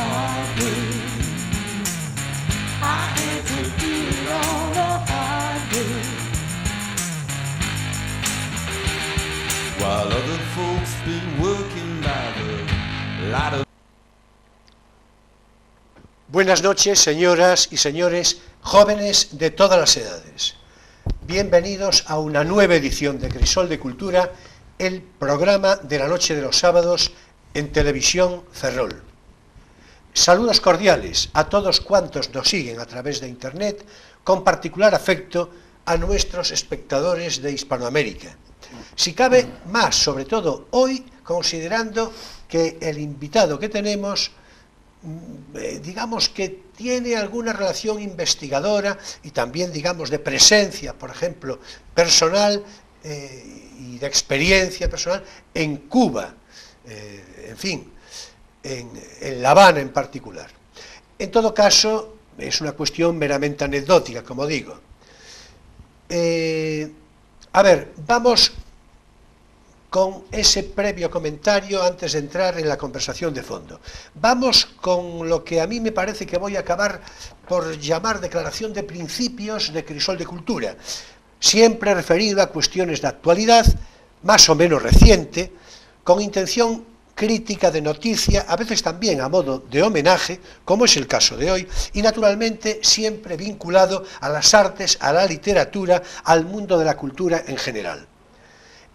highway. I had to do it on the highway. While other folks been working by the light of... Buenas noches, señoras y señores, jóvenes de todas las edades. Bienvenidos a una nueva edición de Crisol de Cultura, el programa de la noche de los sábados en Televisión Ferrol. Saludos cordiales a todos cuantos nos siguen a través de Internet, con particular afecto a nuestros espectadores de Hispanoamérica. Si cabe más, sobre todo hoy, considerando que el invitado que tenemos, digamos que tiene alguna relación investigadora y también, digamos, de presencia, por ejemplo, personal y de experiencia personal en Cuba, en fin, en La Habana en particular. En todo caso, es una cuestión meramente anecdótica, como digo. A ver, vamos con ese previo comentario antes de entrar en la conversación de fondo. Vamos con lo que a mí me parece que voy a acabar por llamar declaración de principios de Crisol de Cultura, siempre referido a cuestiones de actualidad, más o menos reciente, con intención crítica de noticia, a veces también a modo de homenaje, como es el caso de hoy, y naturalmente siempre vinculado a las artes, a la literatura, al mundo de la cultura en general.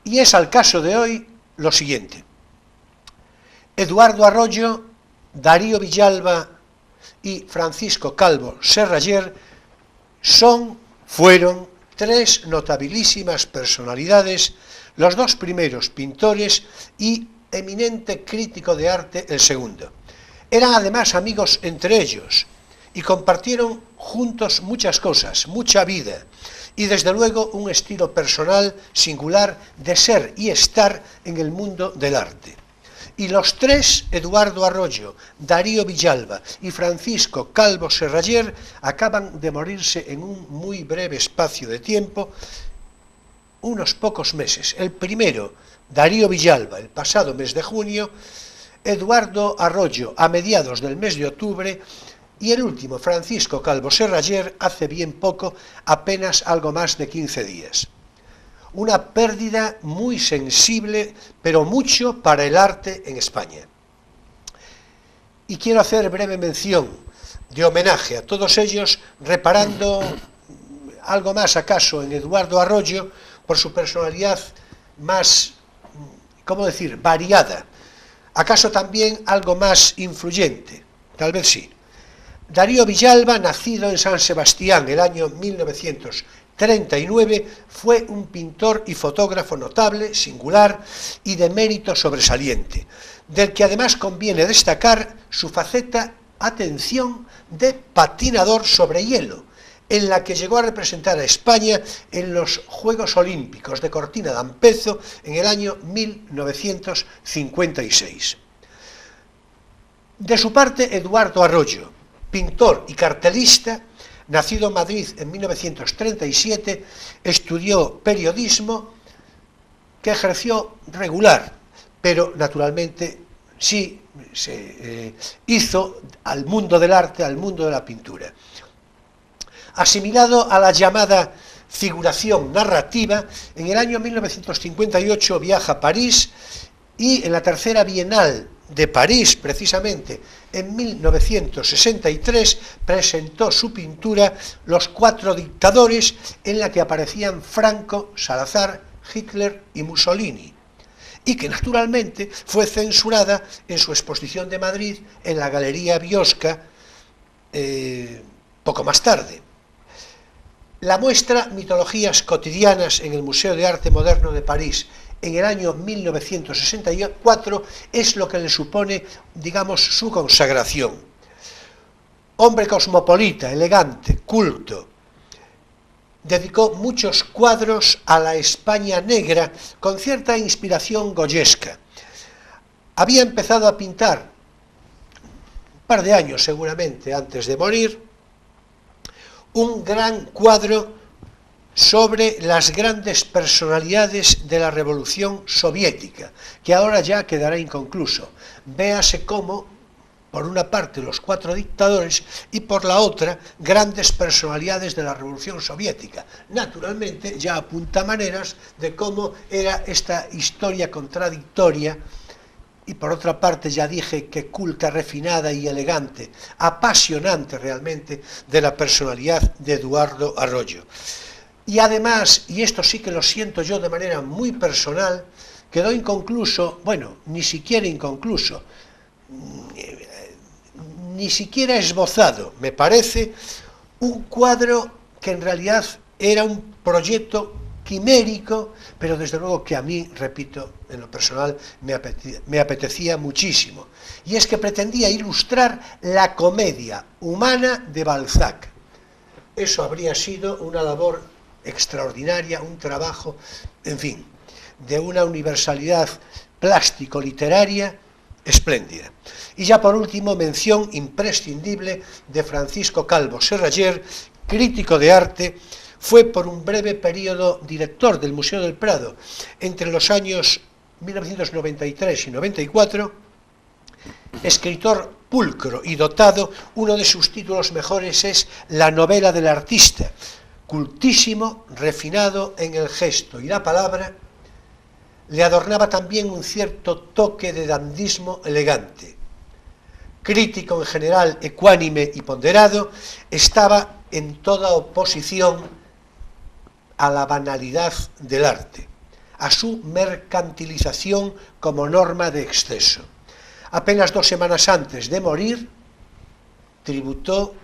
Y es al caso de hoy lo siguiente: Eduardo Arroyo, Darío Villalba y Francisco Calvo Serraller fueron tres notabilísimas personalidades, los dos primeros pintores y eminente crítico de arte el segundo. Eran además amigos entre ellos y compartieron juntos muchas cosas, mucha vida, y desde luego un estilo personal singular de ser y estar en el mundo del arte. Y los tres, Eduardo Arroyo, Darío Villalba y Francisco Calvo Serraller, acaban de morirse en un muy breve espacio de tiempo, unos pocos meses. El primero, Darío Villalba, el pasado mes de junio, Eduardo Arroyo a mediados del mes de octubre, y el último, Francisco Calvo Serraller, hace bien poco, apenas algo más de 15 días. Una pérdida muy sensible, pero mucho para el arte en España. Y quiero hacer breve mención de homenaje a todos ellos, reparando algo más acaso en Eduardo Arroyo, por su personalidad más, ¿cómo decir?, variada. Acaso también algo más influyente, tal vez sí. Darío Villalba, nacido en San Sebastián el año 1939, fue un pintor y fotógrafo notable, singular y de mérito sobresaliente, del que además conviene destacar su faceta, atención, de patinador sobre hielo, en la que llegó a representar a España en los Juegos Olímpicos de Cortina d'Ampezzo en el año 1956. De su parte, Eduardo Arroyo, pintor y cartelista, nacido en Madrid en 1937, estudió periodismo, que ejerció regular, pero naturalmente sí se hizo al mundo del arte, al mundo de la pintura. Asimilado a la llamada figuración narrativa, en el año 1958 viaja a París y en la tercera Bienal de París, precisamente en 1963, presentó su pintura Los Cuatro Dictadores, en la que aparecían Franco, Salazar, Hitler y Mussolini, y que naturalmente fue censurada en su exposición de Madrid en la Galería Biosca poco más tarde. La muestra Mitologías cotidianas en el Museo de Arte Moderno de París en el año 1964 es lo que le supone, digamos, su consagración. Hombre cosmopolita, elegante, culto, dedicó muchos cuadros a la España negra con cierta inspiración goyesca. Había empezado a pintar un par de años seguramente antes de morir un gran cuadro sobre las grandes personalidades de la Revolución Soviética, que ahora ya quedará inconcluso. Véase cómo por una parte los 4 dictadores y por la otra grandes personalidades de la Revolución Soviética. Naturalmente ya apunta maneras de cómo era esta historia contradictoria y por otra parte ya dije que culta, refinada y elegante, apasionante realmente de la personalidad de Eduardo Arroyo. Y además, y esto sí que lo siento yo de manera muy personal, quedó inconcluso, bueno, ni siquiera inconcluso, ni siquiera esbozado, me parece, un cuadro que en realidad era un proyecto quimérico, pero desde luego que a mí, repito, en lo personal me apetecía muchísimo. Y es que pretendía ilustrar la comedia humana de Balzac. Eso habría sido una labor extraordinaria, un trabajo, en fin, de una universalidad plástico-literaria espléndida. Y ya por último, mención imprescindible de Francisco Calvo Serraller, crítico de arte. Fue por un breve periodo director del Museo del Prado entre los años 1993 y 94, escritor pulcro y dotado. Uno de sus títulos mejores es La novela del artista, cultísimo, refinado en el gesto y la palabra. Le adornaba también un cierto toque de dandismo elegante. Crítico en general, ecuánime y ponderado, estaba en toda oposición a la banalidad del arte, a su mercantilización como norma de exceso. Apenas 2 semanas antes de morir, tributó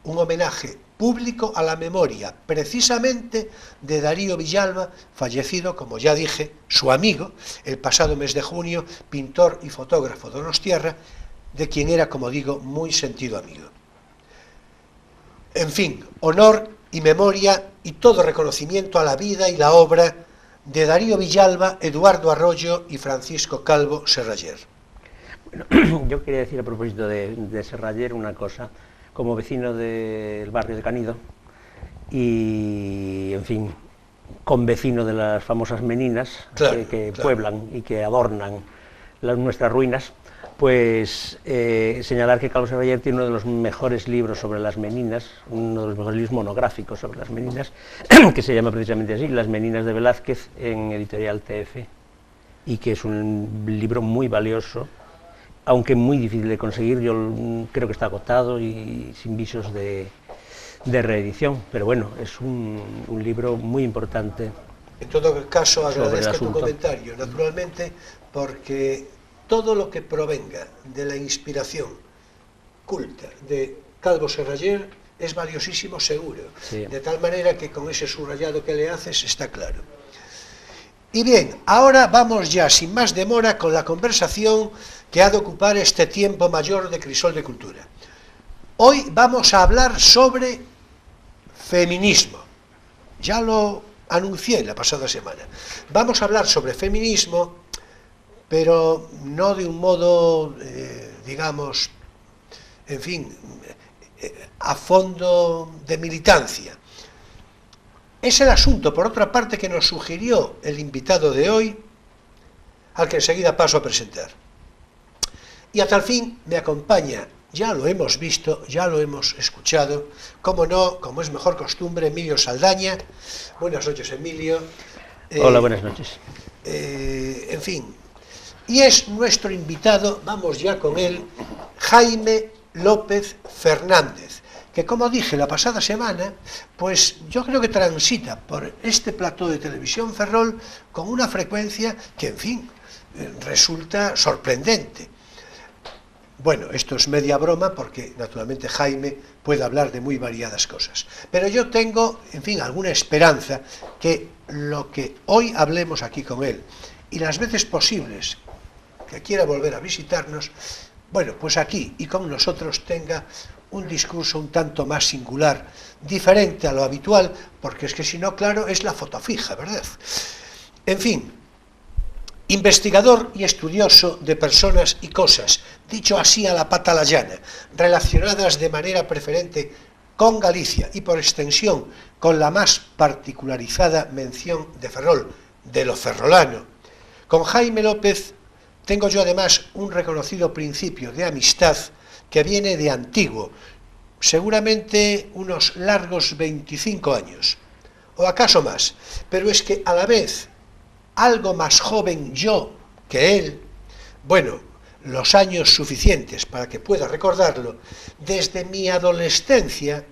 un homenaje público a la memoria, precisamente de Darío Villalba, fallecido, como ya dije, su amigo, el pasado mes de junio, pintor y fotógrafo donostiarra, de quien era, como digo, muy sentido amigo. En fin, honor y memoria y todo reconocimiento a la vida y la obra de Darío Villalba, Eduardo Arroyo y Francisco Calvo Serraller. Bueno, yo quería decir a propósito de Serraller una cosa. Como vecino del barrio de Canido y, en fin, convecino de las famosas meninas, claro, que pueblan y que adornan nuestras ruinas, pues señalar que Calvo Serraller tiene uno de los mejores libros sobre las meninas, uno de los mejores libros monográficos sobre las meninas, que se llama precisamente así, Las meninas de Velázquez, en editorial TF, y que es un libro muy valioso, aunque muy difícil de conseguir. Yo creo que está agotado y sin visos de reedición, pero bueno, es un libro muy importante. En todo caso, agradezco tu comentario, naturalmente, porque todo lo que provenga de la inspiración culta de Calvo Serraller es valiosísimo seguro, sí. De tal manera que con ese subrayado que le haces está claro. Y bien, ahora vamos ya, sin más demora, con la conversación que ha de ocupar este tiempo mayor de Crisol de Cultura. Hoy vamos a hablar sobre feminismo. Ya lo anuncié la pasada semana. Vamos a hablar sobre feminismo, pero no de un modo, digamos, en fin, a fondo de militancia. Es el asunto, por otra parte, que nos sugirió el invitado de hoy, al que enseguida paso a presentar. Y a tal fin me acompaña, ya lo hemos visto, ya lo hemos escuchado, como no, como es mejor costumbre, Emilio Saldaña. Buenas noches, Emilio. Hola, buenas noches. En fin, y es nuestro invitado, vamos ya con él, Jaime López Fernández, que, como dije la pasada semana, pues yo creo que transita por este plató de Televisión Ferrol con una frecuencia que, en fin, resulta sorprendente. Bueno, esto es media broma porque, naturalmente, Jaime puede hablar de muy variadas cosas. Pero yo tengo, en fin, alguna esperanza que lo que hoy hablemos aquí con él y las veces posibles que quiera volver a visitarnos, bueno, pues aquí y con nosotros tenga un discurso un tanto más singular, diferente a lo habitual, porque es que si no, claro, es la foto fija, ¿verdad? En fin, investigador y estudioso de personas y cosas, dicho así a la pata a la llana, relacionadas de manera preferente con Galicia y por extensión con la más particularizada mención de Ferrol, de lo ferrolano. Con Jaime López tengo yo además un reconocido principio de amistad que viene de antiguo, seguramente unos largos 25 años, o acaso más, pero es que a la vez, algo más joven yo que él, bueno, los años suficientes para que pueda recordarlo, desde mi adolescencia,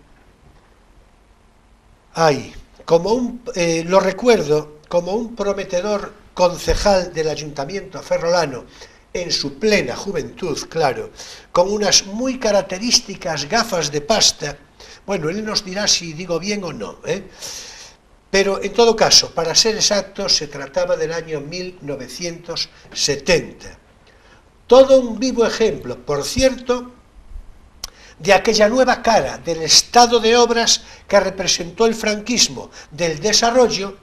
lo recuerdo como un prometedor concejal del Ayuntamiento ferrolano en su plena juventud, claro, con unas muy características gafas de pasta. Bueno, él nos dirá si digo bien o no, pero en todo caso, para ser exactos, se trataba del año 1970. Todo un vivo ejemplo, por cierto, de aquella nueva cara del estado de obras que representó el franquismo del desarrollo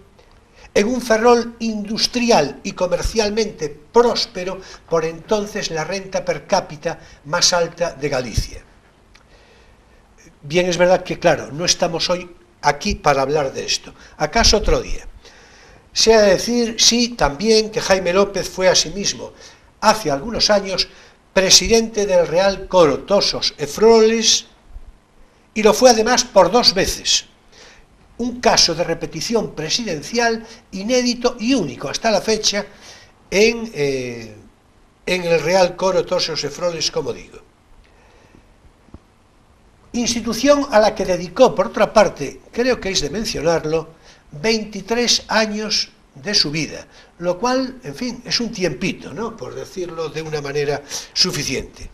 en un Ferrol industrial y comercialmente próspero, por entonces la renta per cápita más alta de Galicia. Bien, es verdad que, claro, no estamos hoy aquí para hablar de esto. ¿Acaso otro día? Sea decir, sí, también que Jaime López fue asimismo, hace algunos años, presidente del Real Coro Tosos e Froles, y lo fue además por 2 veces. Un caso de repetición presidencial inédito y único hasta la fecha en el Real Coro Tosos e Froles, como digo. Institución a la que dedicó, por otra parte, creo que es de mencionarlo, 23 años de su vida, lo cual, en fin, es un tiempito, ¿no?, por decirlo de una manera suficiente.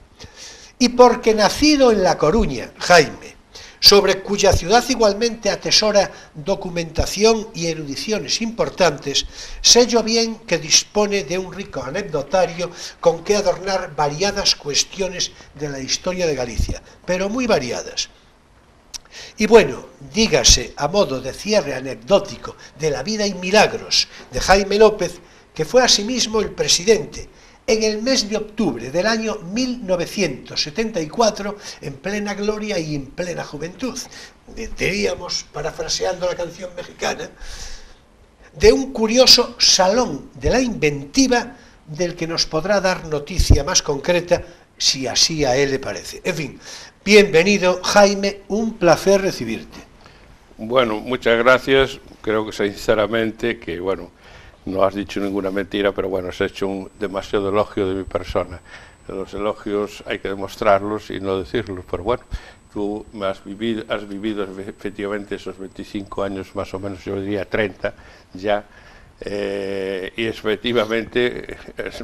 Y porque nacido en La Coruña, Jaime, sobre cuya ciudad igualmente atesora documentación y erudiciones importantes, sé yo bien que dispone de un rico anecdotario con que adornar variadas cuestiones de la historia de Galicia, pero muy variadas. Y bueno, dígase a modo de cierre anecdótico de la vida y milagros de Jaime López, que fue asimismo el presidente en el mes de octubre del año 1974, en plena gloria y en plena juventud, diríamos, parafraseando la canción mexicana, de un curioso salón de la inventiva del que nos podrá dar noticia más concreta si así a él le parece. En fin, bienvenido, Jaime, un placer recibirte. Bueno, muchas gracias. Creo que sinceramente que, bueno, no has dicho ninguna mentira, pero bueno, has hecho un demasiado elogio de mi persona. Los elogios hay que demostrarlos y no decirlos, pero bueno, tú has vivido efectivamente esos 25 años, más o menos, yo diría 30 ya, y efectivamente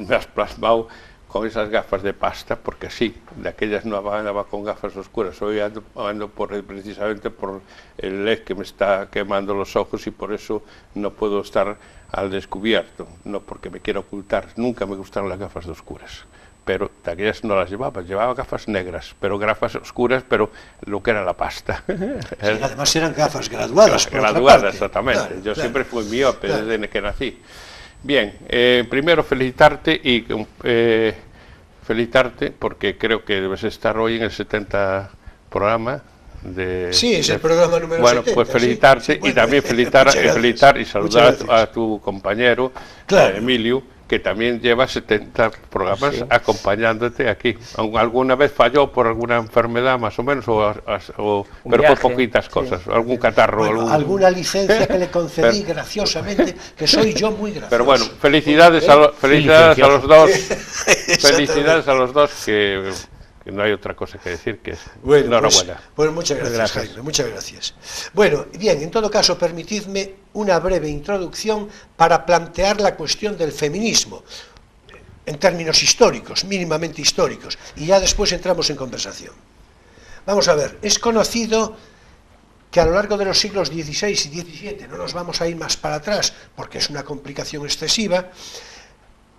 me has plasmado con esas gafas de pasta, porque sí, de aquellas no andaba con gafas oscuras, hoy ando precisamente por el LED que me está quemando los ojos y por eso no puedo estar al descubierto, no porque me quiera ocultar, nunca me gustaron las gafas de oscuras, pero de aquellas no las llevaba gafas negras, pero gafas oscuras, pero lo que era la pasta. Sí, además eran gafas graduadas. Graduadas, exactamente, claro, yo siempre fui miope desde que nací. Bien, primero felicitarte y felicitarte porque creo que debes estar hoy en el 70 programa. Sí, es el programa número 70. Bueno, pues felicitarte, sí, bueno, y también felicitar y saludar a tu compañero, claro, Emilio, que también lleva 70 programas, sí, acompañándote aquí. ¿Alguna vez falló por alguna enfermedad más o menos? Pero por poquitas cosas, algún catarro. Bueno, alguna licencia que le concedí graciosamente, que soy yo muy gracioso. Pero bueno, felicidades a los dos. Felicidades a los dos, que no hay otra cosa que decir que es enhorabuena. Pues muchas gracias, Jaime, muchas gracias. Bueno, bien, en todo caso, permitidme una breve introducción para plantear la cuestión del feminismo, en términos históricos, mínimamente históricos, y ya después entramos en conversación. Vamos a ver, es conocido que a lo largo de los siglos XVI y XVII, no nos vamos a ir más para atrás, porque es una complicación excesiva,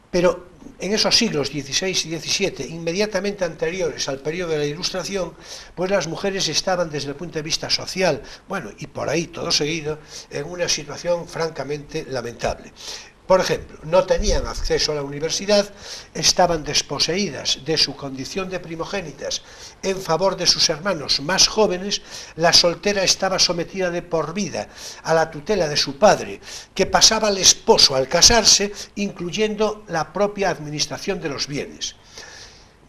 pero en esos siglos XVI y XVII, inmediatamente anteriores al periodo de la Ilustración, pues las mujeres estaban desde el punto de vista social, bueno, y por ahí todo seguido, en una situación francamente lamentable. Por ejemplo, no tenían acceso a la universidad, estaban desposeídas de su condición de primogénitas en favor de sus hermanos más jóvenes, la soltera estaba sometida de por vida a la tutela de su padre, que pasaba al esposo al casarse, incluyendo la propia administración de los bienes.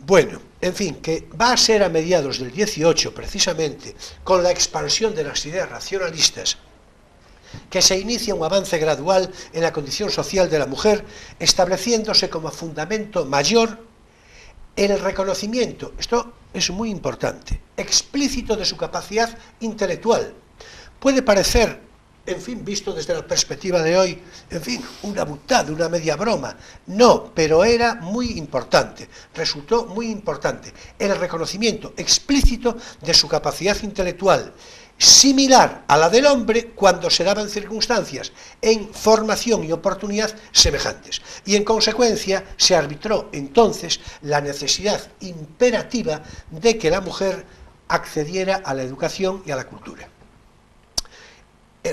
Bueno, en fin, que va a ser a mediados del 18, precisamente, con la expansión de las ideas racionalistas, que se inicia un avance gradual en la condición social de la mujer, estableciéndose como fundamento mayor el reconocimiento, esto es muy importante, explícito de su capacidad intelectual. Puede parecer, en fin, visto desde la perspectiva de hoy, en fin, una butada, una media broma. No, pero era muy importante, resultó muy importante el reconocimiento explícito de su capacidad intelectual, similar a la del hombre cuando se daban circunstancias en formación y oportunidad semejantes. Y en consecuencia se arbitró entonces la necesidad imperativa de que la mujer accediera a la educación y a la cultura.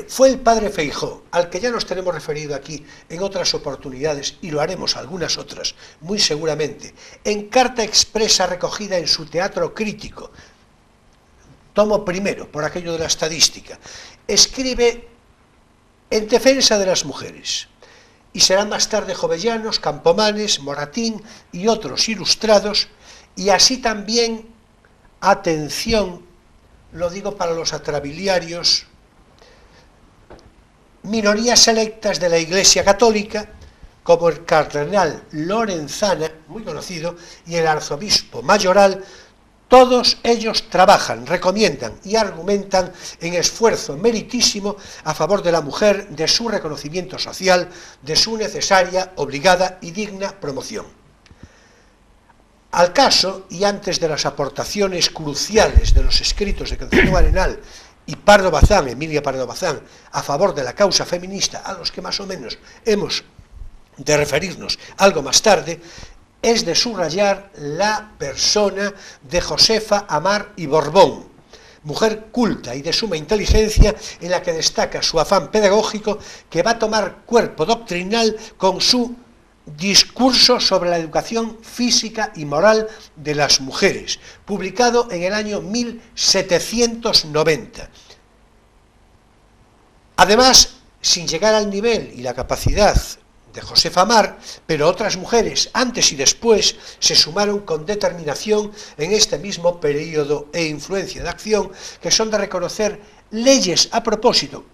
Fue el padre Feijóo, al que ya nos tenemos referido aquí en otras oportunidades, y lo haremos algunas otras, muy seguramente, en carta expresa recogida en su Teatro Crítico, tomo primero, por aquello de la estadística, escribe en defensa de las mujeres, y serán más tarde Jovellanos, Campomanes, Moratín y otros ilustrados, y así también, atención, lo digo para los atrabiliarios, minorías selectas de la Iglesia Católica, como el cardenal Lorenzana, muy conocido, y el arzobispo Mayoral. Todos ellos trabajan, recomiendan y argumentan en esfuerzo meritísimo a favor de la mujer, de su reconocimiento social, de su necesaria, obligada y digna promoción. Al caso, y antes de las aportaciones cruciales de los escritos de Concepción Arenal y Pardo Bazán, Emilia Pardo Bazán, a favor de la causa feminista, a los que más o menos hemos de referirnos algo más tarde, es de subrayar la persona de Josefa Amar y Borbón, mujer culta y de suma inteligencia, en la que destaca su afán pedagógico, que va a tomar cuerpo doctrinal con su discurso sobre la educación física y moral de las mujeres, publicado en el año 1790. Además, sin llegar al nivel y la capacidad de Josefa Amar, pero otras mujeres antes y después se sumaron con determinación en este mismo periodo e influencia de acción, que son de reconocer leyes a propósito.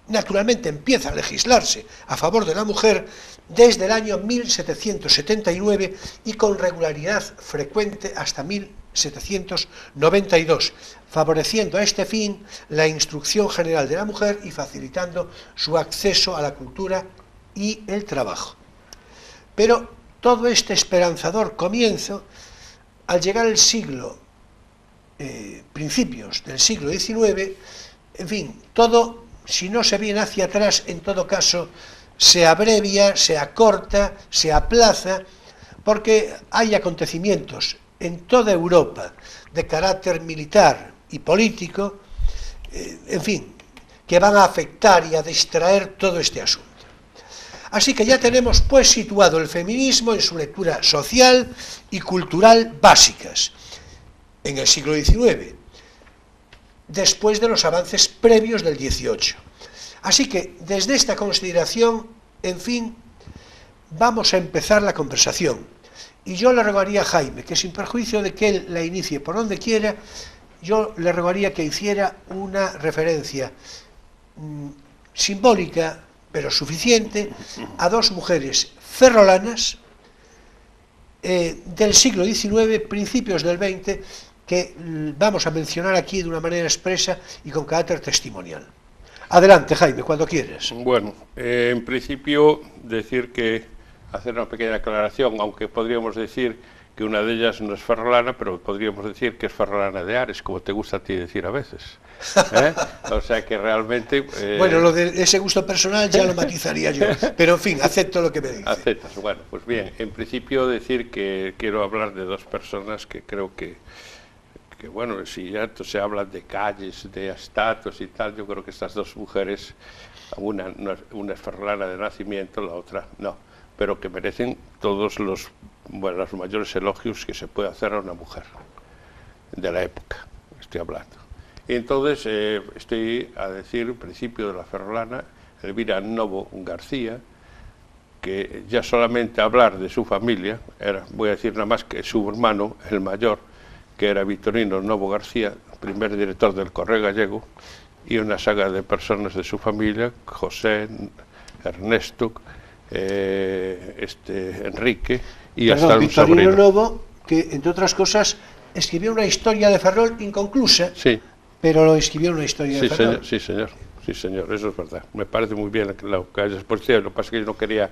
Naturalmente empieza a legislarse a favor de la mujer desde el año 1779 y con regularidad frecuente hasta 1792, favoreciendo a este fin la instrucción general de la mujer y facilitando su acceso a la cultura y el trabajo. Pero todo este esperanzador comienzo, al llegar el siglo, principios del siglo XIX, en fin, todo, si no se viene hacia atrás, en todo caso, se abrevia, se acorta, se aplaza, porque hay acontecimientos en toda Europa de carácter militar y político, en fin, que van a afectar y a distraer todo este asunto. Así que ya tenemos pues situado el feminismo en su lectura social y cultural básicas en el siglo XIX, después de los avances previos del XVIII. Así que desde esta consideración, en fin, vamos a empezar la conversación. Y yo le rogaría a Jaime que, sin perjuicio de que él la inicie por donde quiera, yo le rogaría que hiciera una referencia simbólica, pero suficiente, a dos mujeres ferrolanas del siglo XIX, principios del XX, que vamos a mencionar aquí de una manera expresa y con carácter testimonial. Adelante, Jaime, cuando quieras. Bueno, en principio decir que, hacer una pequeña aclaración, aunque podríamos decir que una de ellas no es ferrolana, pero podríamos decir que es ferrolana de Ares, como te gusta a ti decir a veces. O sea que realmente... Bueno, lo de ese gusto personal ya lo matizaría yo, pero en fin, acepto lo que me dice. Aceptas, bueno, pues bien, en principio decir que quiero hablar de dos personas que creo que bueno, si ya se habla de calles, de estatuas y tal, yo creo que estas dos mujeres, una es ferrolana de nacimiento, la otra no, pero que merecen todos los mayores elogios que se puede hacer a una mujer de la época, estoy hablando. Y entonces estoy a decir, en principio de la ferrolana, Elvira Novo García, que ya solamente hablar de su familia, voy a decir nada más que su hermano, el mayor, que era Victorino Novo García, primer director del Correo Gallego, y una saga de personas de su familia, José, Ernesto, Enrique y hasta un Victorino sobrino. Novo, que entre otras cosas escribió una historia de Ferrol inconclusa, Sí. pero lo escribió una historia de Ferrol. Sí, señor, eso es verdad. Me parece muy bien lo que hayas puesto. Lo que pasa es que yo no quería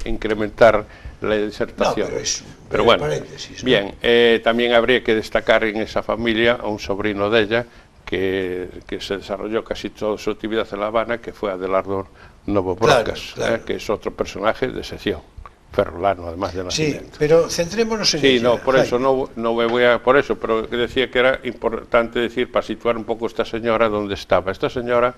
incrementar la disertación. No, pero es pero bueno, paréntesis, ¿no? bien, también habría que destacar en esa familia a un sobrino de ella que se desarrolló casi toda su actividad en La Habana, que fue Adelardo Novo Brocas, Claro. Que es otro personaje de excepción, ferrolano además de Sí, nacimiento. pero centrémonos en Sí, ella, no, por Jaime. eso no me voy a... Por eso, pero decía que era importante decir, para situar un poco esta señora dónde estaba. Esta señora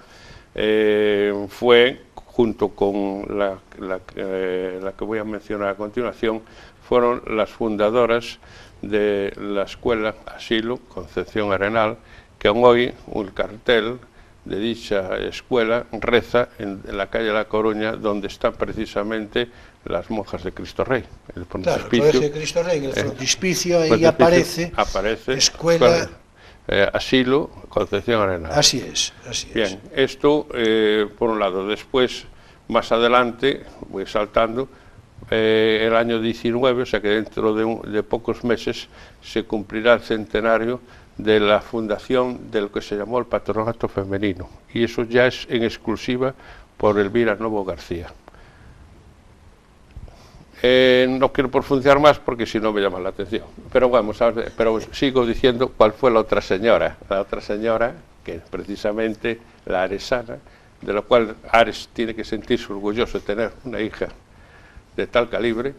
fue, junto con la que voy a mencionar a continuación, fueron las fundadoras de la escuela Asilo Concepción Arenal, que aún hoy un cartel de dicha escuela reza en la calle La Coruña, donde están precisamente las monjas de Cristo Rey. El Claro, el Colegio de Cristo Rey, en el frontispicio, ahí aparece escuela... Asilo Concepción Arenal. Así es. Bien, esto por un lado. Después, más adelante, voy saltando, el año 19, o sea que dentro de pocos meses se cumplirá el centenario de la fundación de lo que se llamó el Patronato Femenino, y eso ya es en exclusiva por Elvira Novo García. No quiero profundizar más porque si no me llama la atención, pero vamos a ver, pero sigo diciendo cuál fue la otra señora, que es precisamente la aresana, de la cual Ares tiene que sentirse orgulloso de tener una hija de tal calibre,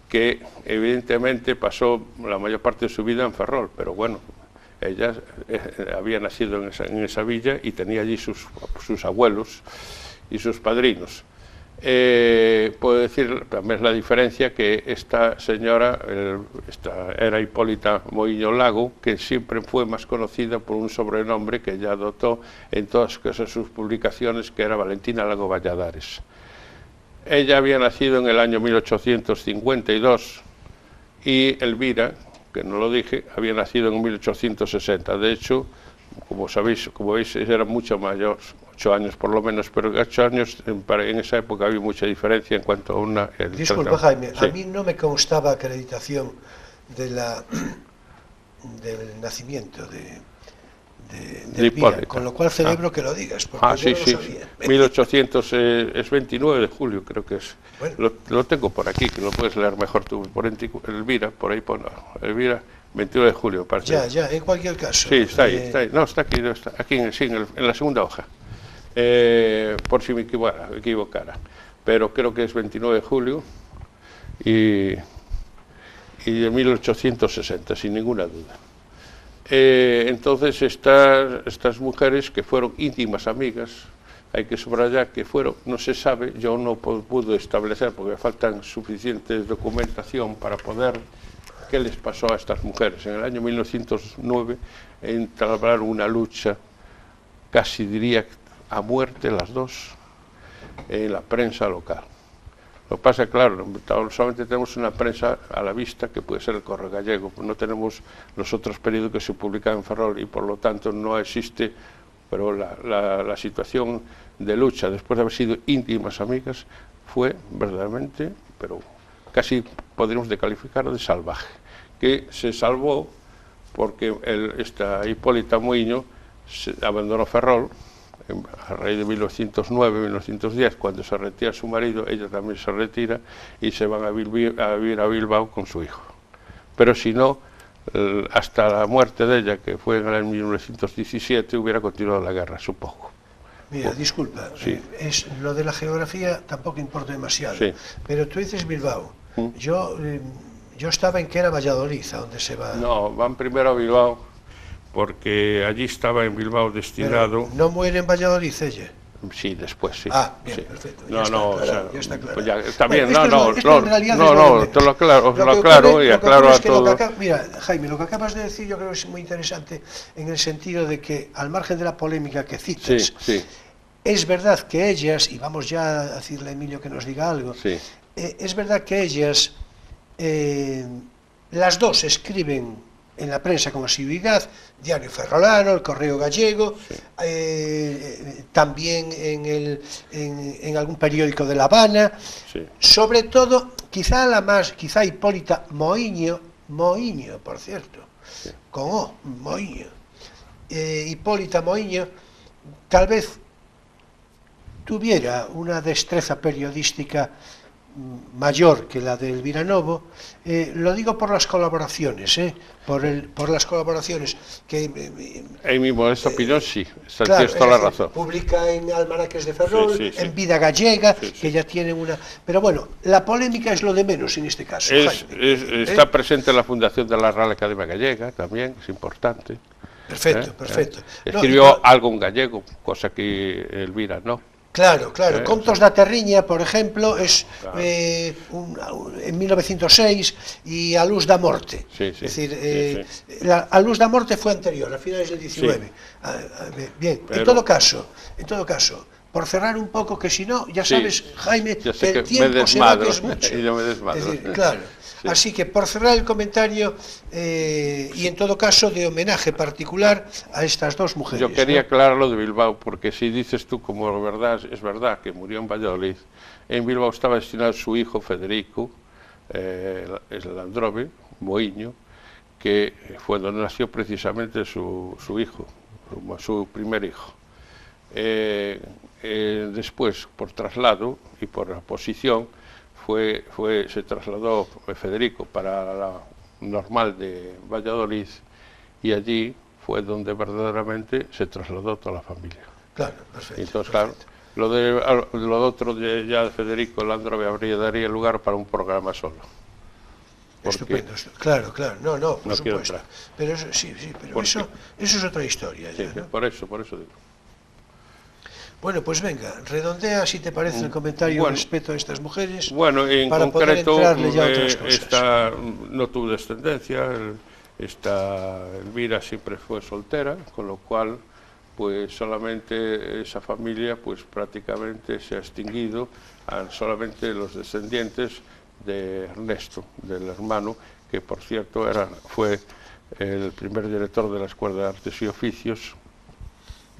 que evidentemente pasó la mayor parte de su vida en Ferrol, pero bueno, ella había nacido en esa villa y tenía allí sus abuelos y sus padrinos. Puedo decir también la diferencia que esta señora era Hipólita Moinho Lago, que siempre fue más conocida por un sobrenombre que ella adoptó en todas sus publicaciones, que era Valentina Lago Valladares. Ella había nacido en el año 1852 y Elvira, que no lo dije, había nacido en 1860. De hecho, como veis, era mucho mayor, 8 años por lo menos, pero 8 años en esa época había mucha diferencia en cuanto a Disculpa, Jaime, sí. A mí no me constaba acreditación del nacimiento de Elvira, con lo cual celebro que lo digas, porque yo no lo sabía. 1800 es 29 de julio, creo que es. Bueno. Lo tengo por aquí, que lo puedes leer mejor tú, por Elvira, por ahí pon Elvira, 29 de julio. Ya, en cualquier caso. Sí, está ahí. No, está aquí en la segunda hoja, por si me equivocara. Pero creo que es 29 de julio y de 1860, sin ninguna duda. Entonces estas mujeres, que fueron íntimas amigas, hay que subrayar que fueron, no se sabe, yo no pude establecer porque me faltan suficientes documentación para poder, qué les pasó a estas mujeres. En el año 1909 entablaron una lucha, casi diría a muerte las dos, en la prensa local. Lo que pasa, claro, solamente tenemos una prensa a la vista, que puede ser el Correo Gallego, no tenemos los otros periódicos que se publican en Ferrol y por lo tanto no existe, pero la situación de lucha, después de haber sido íntimas amigas, fue verdaderamente, pero casi podríamos calificar de salvaje, que se salvó porque esta Hipólita Moinho abandonó Ferrol a raíz de 1909-1910, cuando se retira su marido, ella también se retira y se van a vivir a Bilbao con su hijo. Pero si no, hasta la muerte de ella, que fue en el año 1917, hubiera continuado la guerra, supongo. Mira, disculpa, sí. Lo de la geografía tampoco importa demasiado, sí. Pero tú dices Bilbao. Yo estaba en que era Valladolid, a donde se va. No, van primero a Bilbao, porque allí estaba en Bilbao destinado. Pero ¿no muere en Valladolid ella? Sí, después sí. Ah, bien, sí. perfecto. Ya está claro. Pues ya, está bien, bueno, te lo aclaro y aclaro a todo. Mira, Jaime, lo que acabas de decir yo creo que es muy interesante en el sentido de que, al margen de la polémica que citas, sí. es verdad que ellas, y vamos ya a decirle a Emilio que nos diga algo, sí. es verdad que ellas, las dos escriben en la prensa con asiduidad, Diario Ferrolano, El Correo Gallego, también en algún periódico de La Habana, sobre todo, quizá Hipólita Moíño, por cierto, con O, Moíño, Hipólita Moíño, tal vez tuviera una destreza periodística mayor que la de Elvira Novo, lo digo por las colaboraciones, por las colaboraciones que... En mi modesta opinión, sí, claro, tienes toda la razón. Publica en Almanaques de Ferrol, en Vida Gallega, que ya tienen una... Pero bueno, la polémica es lo de menos en este caso. Está presente en la fundación de la Real Academia Gallega, también, es importante. Perfecto, perfecto. Escribió algo en gallego, cosa que Elvira no. Claro, Contos da Terriña, por ejemplo, es en 1906, y A Luz da Morte. Es decir, A Luz da Morte fue anterior, a finales del 19. Bien, pero, en todo caso, por cerrar un poco, que si no, ya sabes, Jaime, que el tiempo se va, que es mucho. Y yo me desmadro. Es decir, claro. Así que, por cerrar el comentario, y en todo caso de homenaje particular a estas dos mujeres. Yo quería aclarar lo de Bilbao, porque si dices tú como es verdad que murió en Valladolid, en Bilbao estaba destinado su hijo Federico, el Landrove, Moíño, que fue donde nació precisamente su hijo, su primer hijo. Después, por traslado y por la posición, se trasladó Federico para la Normal de Valladolid, y allí fue donde verdaderamente se trasladó toda la familia. Claro, perfecto. Entonces, claro, lo de otro ya de Federico Landrove daría lugar para un programa solo. Estupendo, claro, no, por supuesto. Pero eso, pero eso es otra historia. Sí, ya, ¿no? por eso digo. Bueno, pues venga, redondea, si te parece, el comentario respecto a estas mujeres. Bueno, en para concreto, poder entrarle ya a otras cosas. Esta no tuvo descendencia, Elvira siempre fue soltera, con lo cual, pues solamente esa familia, pues prácticamente se ha extinguido, solamente los descendientes de Ernesto, del hermano, que por cierto fue el primer director de la Escuela de Artes y Oficios,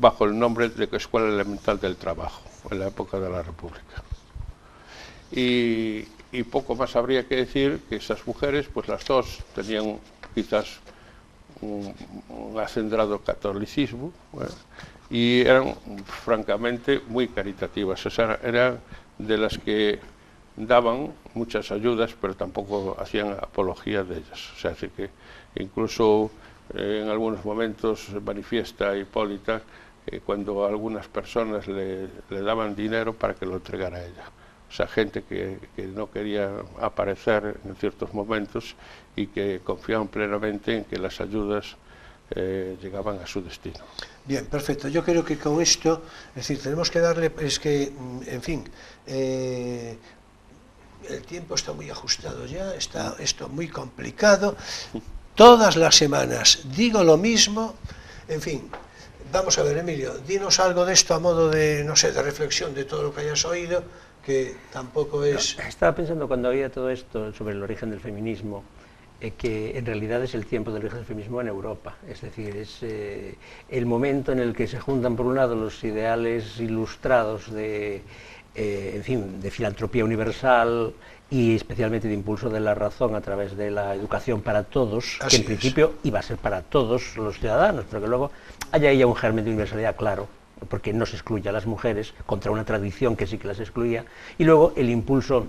bajo el nombre de Escuela Elemental del Trabajo, en la época de la República. Y poco más habría que decir, que esas mujeres, pues las dos tenían quizás un acendrado catolicismo, y eran francamente muy caritativas. O sea, eran de las que daban muchas ayudas, pero tampoco hacían apología de ellas. O sea, así que incluso en algunos momentos manifiesta Hipólita cuando algunas personas le daban dinero para que lo entregara a ella. O sea, gente que no quería aparecer en ciertos momentos y que confiaban plenamente en que las ayudas llegaban a su destino. Bien, perfecto. Yo creo que con esto, es decir, tenemos que darle, en fin, el tiempo está muy ajustado ya, está esto muy complicado. Todas las semanas digo lo mismo, en fin. Vamos a ver, Emilio, dinos algo de esto a modo de, no sé, de reflexión de todo lo que hayas oído, que tampoco es... Estaba pensando cuando oía todo esto sobre el origen del feminismo, que en realidad es el tiempo del origen del feminismo en Europa, es decir, es el momento en el que se juntan por un lado los ideales ilustrados de, en fin, de filantropía universal y especialmente de impulso de la razón a través de la educación para todos, que en principio iba a ser para todos los ciudadanos, pero que luego haya ahí un germen de universalidad claro, porque no se excluye a las mujeres contra una tradición que sí que las excluía, y luego el impulso,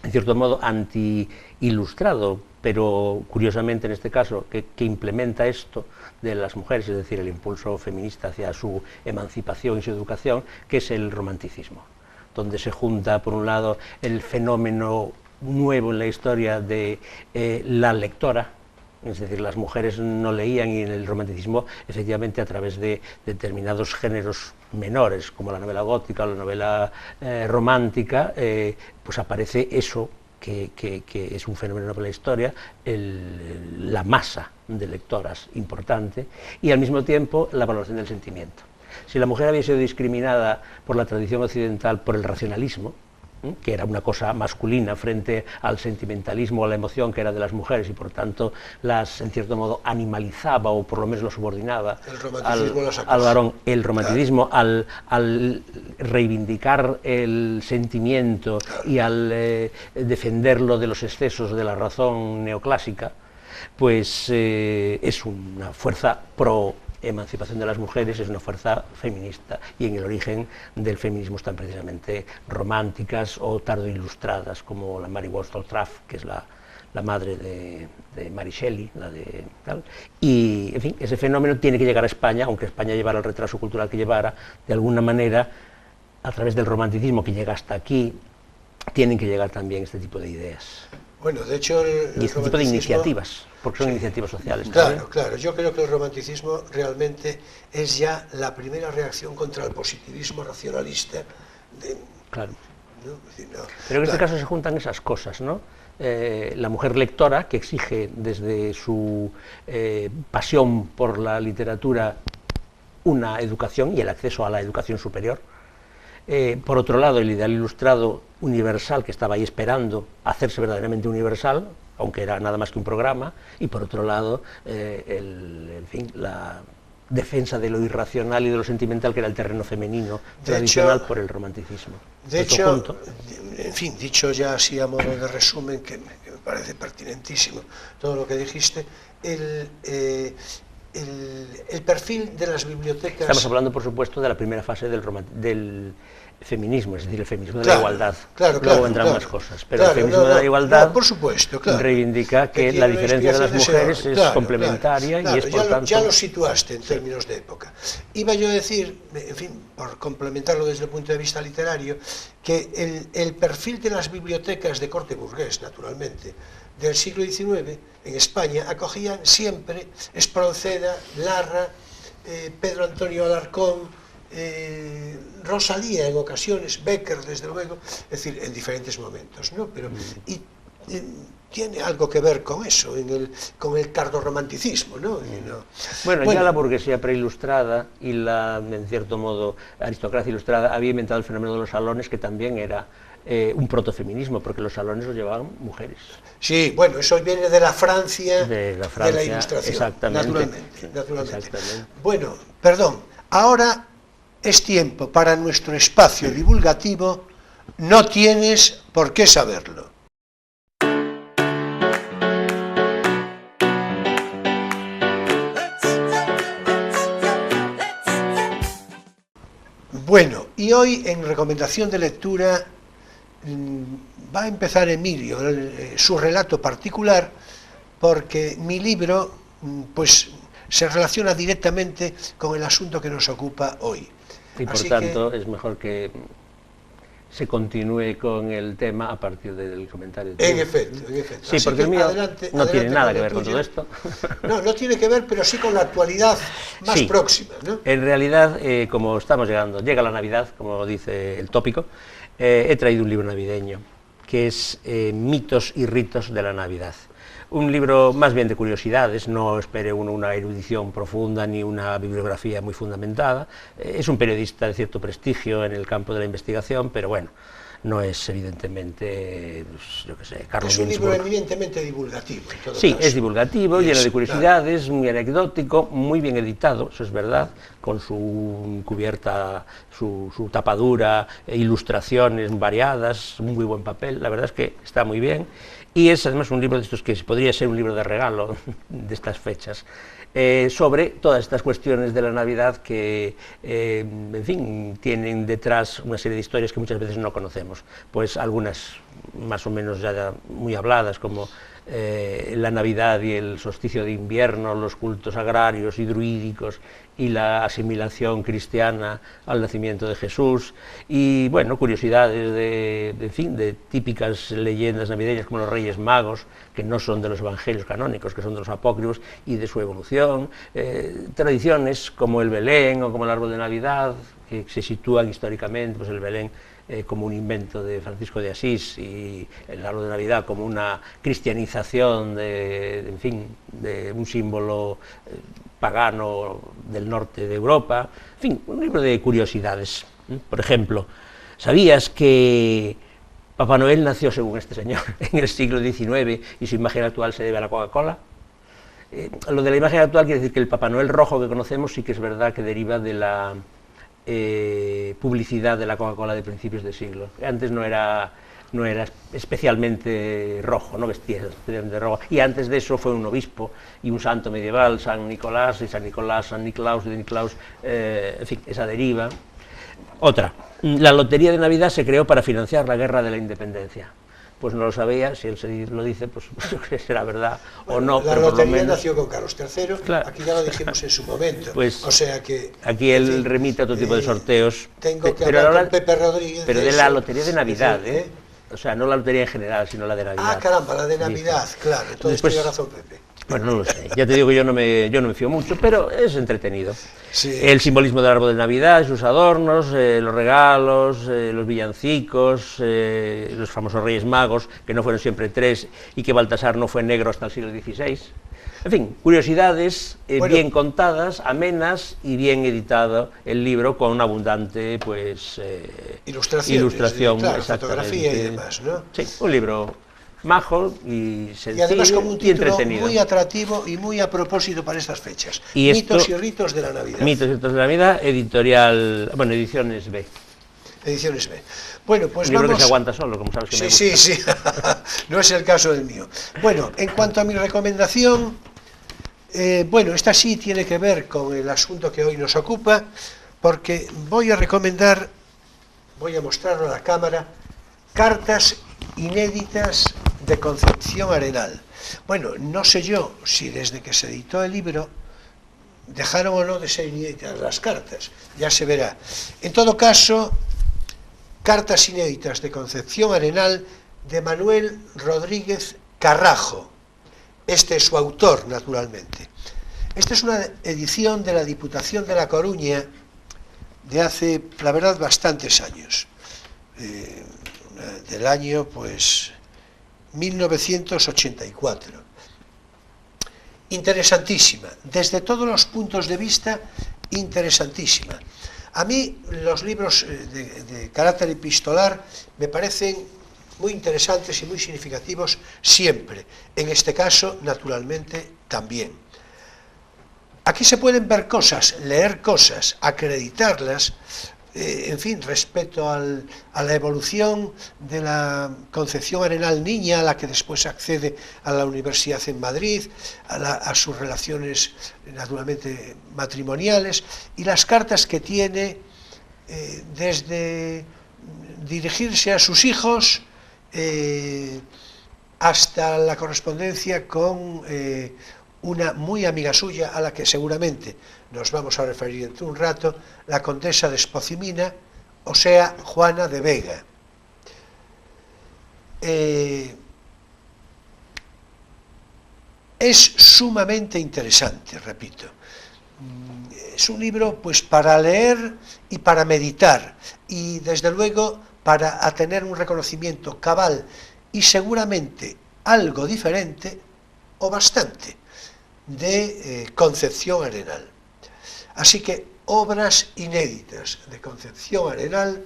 en cierto modo, anti-ilustrado, pero curiosamente en este caso, que implementa esto de las mujeres, es decir, el impulso feminista hacia su emancipación y su educación, que es el romanticismo, donde se junta, por un lado, el fenómeno nuevo en la historia de la lectora, es decir, las mujeres no leían, y en el romanticismo, efectivamente, a través de determinados géneros menores, como la novela gótica o la novela romántica, pues aparece eso que es un fenómeno para la historia, la masa de lectoras importante, y al mismo tiempo la valoración del sentimiento. Si la mujer había sido discriminada por la tradición occidental por el racionalismo, que era una cosa masculina frente al sentimentalismo o a la emoción que era de las mujeres, y por tanto las, en cierto modo, animalizaba o por lo menos lo subordinaba al varón. El romanticismo, claro, al reivindicar el sentimiento y al defenderlo de los excesos de la razón neoclásica, pues es una fuerza pro emancipación de las mujeres, es una fuerza feminista, y en el origen del feminismo están precisamente románticas o tardoilustradas, como la Mary Wollstonecraft, que es la madre de Mary Shelley, la de tal. Y, en fin, ese fenómeno tiene que llegar a España, aunque España llevara el retraso cultural que llevara, de alguna manera, a través del romanticismo que llega hasta aquí, tienen que llegar también este tipo de ideas. Bueno, de hecho, y este tipo de iniciativas, porque son iniciativas sociales. Claro, también. claro. Yo creo que el romanticismo realmente es ya la primera reacción contra el positivismo racionalista. Claro. ¿No? Es decir, no, pero en este caso se juntan esas cosas, ¿no? La mujer lectora, que exige desde su pasión por la literatura una educación y el acceso a la educación superior. Por otro lado, el ideal ilustrado universal, que estaba ahí esperando hacerse verdaderamente universal, aunque era nada más que un programa, y por otro lado, en fin, la defensa de lo irracional y de lo sentimental, que era el terreno femenino tradicional por el romanticismo. De hecho, en fin, dicho ya así a modo de resumen, que me parece pertinentísimo todo lo que dijiste, el perfil de las bibliotecas... Estamos hablando, por supuesto, de la primera fase del feminismo, es decir, el feminismo de claro, la igualdad. Claro, luego vendrán más cosas, pero el feminismo de la igualdad por supuesto, reivindica que la diferencia de las mujeres es complementaria y es, por tanto... Ya lo situaste en términos de época. Iba yo a decir, en fin, por complementarlo desde el punto de vista literario, que el perfil de las bibliotecas de corte burgués, naturalmente, del siglo XIX, en España, acogían siempre Espronceda, Larra, Pedro Antonio Alarcón, Rosalía en ocasiones, Becker desde luego, es decir, en diferentes momentos, ¿no? Pero, y tiene algo que ver con eso, con el tardorromanticismo, ¿no? Bueno, ya la burguesía preilustrada y la, en cierto modo, aristocracia ilustrada había inventado el fenómeno de los salones, que también era un protofeminismo, porque los salones los llevaban mujeres. Sí, bueno, eso viene de la Francia de la Ilustración, exactamente, naturalmente. Exactamente. Bueno, perdón, ahora es tiempo para nuestro espacio divulgativo, no tienes por qué saberlo. Bueno, y hoy en recomendación de lectura va a empezar Emilio su relato particular, porque mi libro pues se relaciona directamente con el asunto que nos ocupa hoy. Y por tanto es mejor que se continúe con el tema a partir del comentario. En efecto. Sí, así porque el mío no tiene nada que ver con todo esto. No tiene que ver, pero sí con la actualidad más próxima, ¿no? En realidad, como estamos llega la Navidad, como dice el tópico, he traído un libro navideño, que es Mitos y ritos de la Navidad. Un libro más bien de curiosidades, no espere uno una erudición profunda ni una bibliografía muy fundamentada. Es un periodista de cierto prestigio en el campo de la investigación, pero bueno, no es evidentemente, pues, yo qué sé, Carlos Es un Ginzburg. libro eminentemente divulgativo. En todo Sí, caso. es divulgativo, lleno de curiosidades, muy anecdótico, muy bien editado, eso es verdad, con su cubierta, su tapadura, ilustraciones variadas, un muy buen papel, la verdad es que está muy bien. Y es además un libro de estos que podría ser un libro de regalo de estas fechas, sobre todas estas cuestiones de la Navidad que, en fin, tienen detrás una serie de historias que muchas veces no conocemos, pues algunas más o menos ya muy habladas, como la Navidad y el solsticio de invierno, los cultos agrarios y druídicos y la asimilación cristiana al nacimiento de Jesús, y bueno, curiosidades de típicas leyendas navideñas como los Reyes Magos, que no son de los evangelios canónicos, que son de los apócrifos, y de su evolución, tradiciones como el Belén o como el árbol de Navidad, que se sitúan históricamente, pues el Belén como un invento de Francisco de Asís y el árbol de Navidad como una cristianización de un símbolo pagano del norte de Europa. En fin, un libro de curiosidades. Por ejemplo, ¿sabías que Papá Noel nació, según este señor, en el siglo XIX y su imagen actual se debe a la Coca-Cola. Lo de la imagen actual quiere decir que el Papá Noel rojo que conocemos sí que es verdad que deriva de la publicidad de la Coca-Cola de principios de siglo. Antes no era especialmente rojo, no vestía especialmente rojo, y antes de eso fue un obispo y un santo medieval, San Nicolás, y San Nicolás, San Niclaus, de Niclaus, en fin, esa deriva. Otra, la lotería de Navidad se creó para financiar la guerra de la independencia. Pues no lo sabía, si él lo dice, pues será verdad o no. La pero por lo lotería menos nació con Carlos III, claro. Aquí ya lo dijimos en su momento, pues, o sea que... aquí él remite a otro tipo de sorteos. Tengo que hablar con Pepe Rodríguez. Pero de la lotería de Navidad, o sea, no la lotería en general, sino la de Navidad. Ah, caramba, la de Navidad, sí. Claro, entonces tiene razón Pepe. Bueno, no lo sé, ya te digo que yo no me fío mucho, pero es entretenido. Sí. El simbolismo del árbol de Navidad, sus adornos, los regalos, los villancicos, los famosos Reyes Magos, que no fueron siempre 3, y que Baltasar no fue negro hasta el siglo XVI. En fin, curiosidades bien contadas, amenas y bien editado el libro con una abundante pues, ilustración, claro, fotografía y demás, ¿no? Sí, un libro majo y sencillo y además como un título entretenido. Muy atractivo y muy a propósito para estas fechas. Y Mitos y ritos de la Navidad. Mitos y ritos de la Navidad, editorial, bueno, Ediciones B. Ediciones B. Bueno, pues un libro vamos... que se aguanta solo, como sabes que me gusta. Sí. No es el caso del mío. Bueno, en cuanto a mi recomendación, bueno, esta sí tiene que ver con el asunto que hoy nos ocupa, porque voy a recomendar, voy a mostrarlo a la cámara, cartas inéditas de Concepción Arenal. Bueno, no sé yo si desde que se editó el libro dejaron o no de ser inéditas las cartas, ya se verá. En todo caso, cartas inéditas de Concepción Arenal de Manuel Rodríguez Carrajo. Este es su autor, naturalmente. Esta es una edición de la Diputación de La Coruña de hace, la verdad, bastantes años. Del año, pues, 1984. Interesantísima, desde todos los puntos de vista, interesantísima. A mí los libros de carácter epistolar me parecen muy interesantes y muy significativos siempre. En este caso, naturalmente, también. Aquí se pueden ver cosas, leer cosas, acreditarlas, en fin, respecto a la evolución de la Concepción Arenal niña, a la que después accede a la Universidad en Madrid, a sus relaciones, naturalmente, matrimoniales, y las cartas que tiene desde dirigirse a sus hijos hasta la correspondencia con una muy amiga suya, a la que seguramente nos vamos a referir dentro de un rato, la condesa de Espocimina, o sea, Juana de Vega. Es sumamente interesante, repito. Es un libro pues para leer y para meditar, y desde luego para tener un reconocimiento cabal y seguramente algo diferente, o bastante, de Concepción Arenal. Así que obras inéditas de Concepción Arenal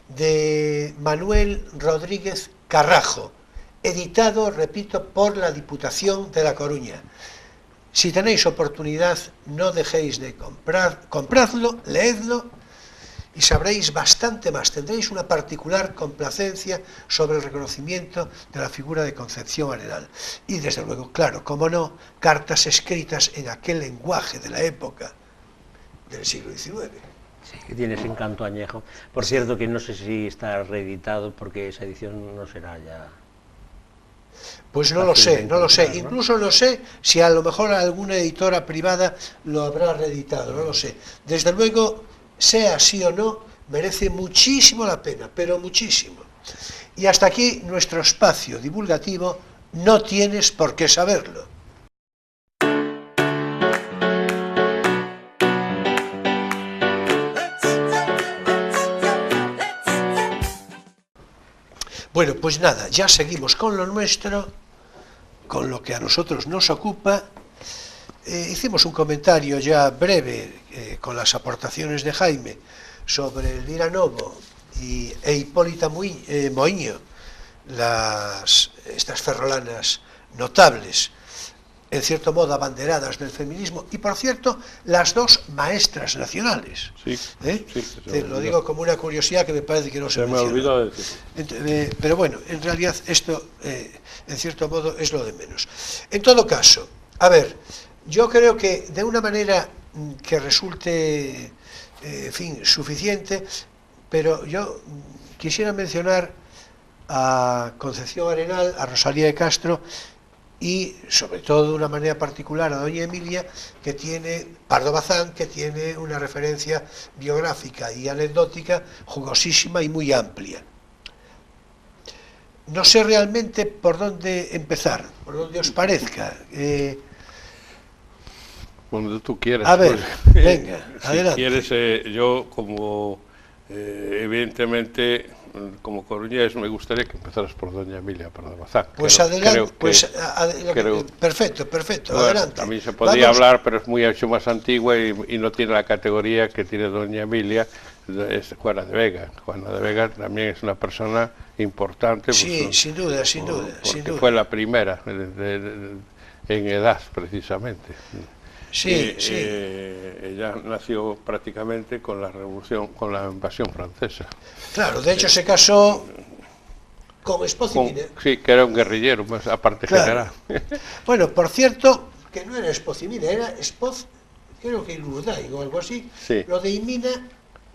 de Manuel Rodríguez Carrajo, editado, repito, por la Diputación de La Coruña. Si tenéis oportunidad, no dejéis de compradlo, leedlo, y sabréis bastante más, tendréis una particular complacencia sobre el reconocimiento de la figura de Concepción Arenal. Y desde luego, claro, como no, cartas escritas en aquel lenguaje de la época del siglo XIX. Sí, que tiene ese encanto añejo. Por cierto, que no sé si está reeditado, porque esa edición no será ya... Pues no lo sé, ¿no? Incluso no sé si a lo mejor alguna editora privada lo habrá reeditado, no lo sé. Desde luego, sea así o no, merece muchísimo la pena, pero muchísimo. Y hasta aquí nuestro espacio divulgativo, no tienes por qué saberlo. Bueno, pues nada, ya seguimos con lo nuestro, con lo que a nosotros nos ocupa. Hicimos un comentario ya breve con las aportaciones de Jaime sobre el Vira Novo e Hipólita Moiño, estas ferrolanas notables, en cierto modo abanderadas del feminismo, y por cierto, las dos maestras nacionales. Sí, Lo digo como una curiosidad que me parece que no se me olvidó decir. Pero bueno, en realidad esto, en cierto modo, es lo de menos. En todo caso, a ver, yo creo que de una manera que resulte, en fin, suficiente, pero yo quisiera mencionar a Concepción Arenal, a Rosalía de Castro y sobre todo de una manera particular a doña Emilia, que tiene, Pardo Bazán, que tiene una referencia biográfica y anecdótica jugosísima y muy amplia. No sé realmente por dónde empezar, por dónde os parezca. Cuando tú quieras. A ver, pues, venga, adelante. Si quieres, yo como, evidentemente, como coruñés, me gustaría que empezaras por doña Emilia Pardo Bazán. Pues adelante, perfecto, bueno, adelante. También se podría hablar, pero es mucho más antigua y no tiene la categoría que tiene doña Emilia, es Juana de Vega. Juana de Vega también es una persona importante. Sí, pues, sin duda. Porque fue la primera en edad, precisamente. Sí. Ella nació prácticamente con la revolución, con la invasión francesa. Claro, de hecho se casó con Espócimina. Sí, que era un guerrillero, más aparte general. Bueno, por cierto, que no era Espócimina, era Espoz, creo que Ilurday o algo así. Sí. Lo de Imina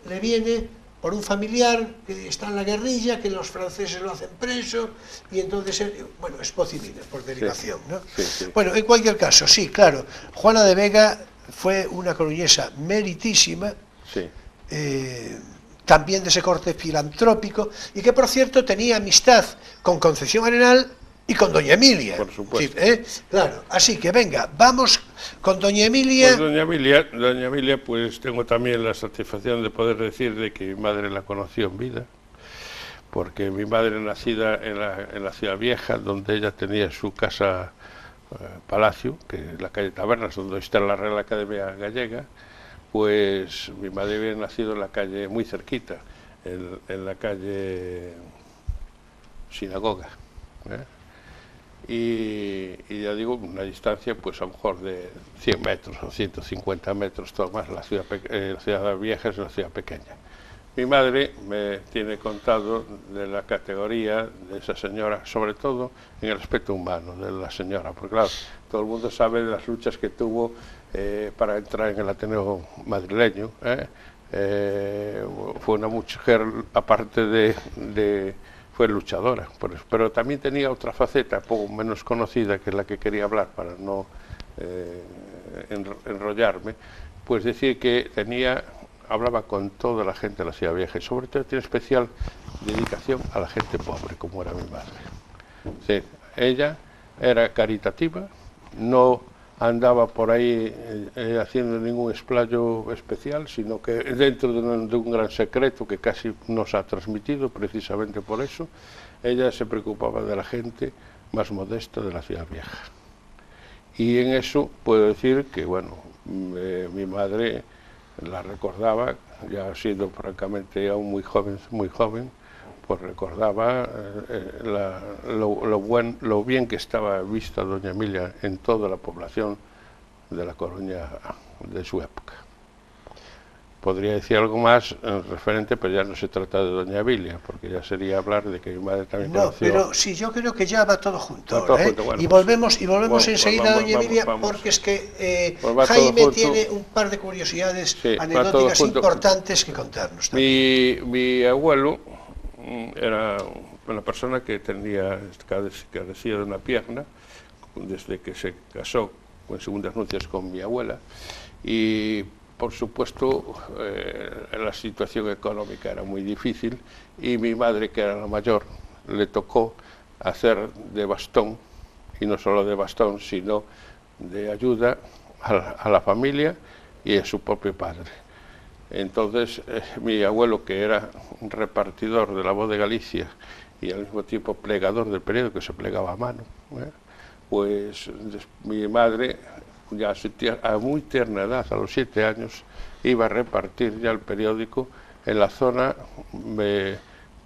le viene por un familiar que está en la guerrilla, que los franceses lo hacen preso, y entonces, bueno, Espócimina, por derivación, ¿no? Sí. Bueno, en cualquier caso, sí, claro, Juana de Vega fue una coruñesa meritísima, Sí. También de ese corte filantrópico, y que, por cierto, tenía amistad con Concepción Arenal y con doña Emilia. Por supuesto. Claro, así que venga, vamos con doña Emilia. Pues doña Emilia, pues tengo también la satisfacción de poder decir de que mi madre la conoció en vida, porque mi madre, nacida en la Ciudad Vieja, donde ella tenía su casa palacio, que es la calle Tabernas, donde está la Real Academia Gallega, pues mi madre había nacido en la calle, muy cerquita, en la calle Sinagoga, y ya digo, una distancia pues a lo mejor de 100 metros o 150 metros, todo más. La ciudad Vieja es una ciudad pequeña. Mi madre me tiene contado de la categoría de esa señora, sobre todo en el aspecto humano de la señora, porque claro, todo el mundo sabe de las luchas que tuvo para entrar en el Ateneo madrileño. Fue una mujer, aparte fue luchadora, pero también tenía otra faceta, poco menos conocida, que es la que quería hablar para no enrollarme, pues decir que hablaba con toda la gente de la Ciudad Vieja y sobre todo tiene especial dedicación a la gente pobre, como era mi madre. Sí, ella era caritativa, no andaba por ahí haciendo ningún explayo especial, sino que dentro de un gran secreto que casi nos ha transmitido, precisamente por eso, ella se preocupaba de la gente más modesta de la Ciudad Vieja. Y en eso puedo decir que, bueno, mi madre la recordaba, ya siendo francamente aún muy joven, pues recordaba lo bien que estaba vista doña Emilia en toda la población de La Coruña de su época. Podría decir algo más referente, pero ya no se trata de doña Emilia, porque ya sería hablar de que mi madre también conoció. Pero sí, yo creo que ya va todo junto. Va todo junto, bueno, y volvemos enseguida a doña Emilia, vamos. Porque es que Pues Jaime tiene un par de curiosidades anecdóticas importantes que contarnos también. Mi abuelo era una persona que carecía de una pierna desde que se casó en segundas nupcias con mi abuela, y por supuesto la situación económica era muy difícil, y mi madre, que era la mayor, le tocó hacer de bastón, y no solo de bastón, sino de ayuda a la familia y a su propio padre. Entonces, mi abuelo, que era un repartidor de La Voz de Galicia y al mismo tiempo plegador del periódico, que se plegaba a mano, pues mi madre, ya a muy tierna edad, a los 7 años, iba a repartir ya el periódico en la zona,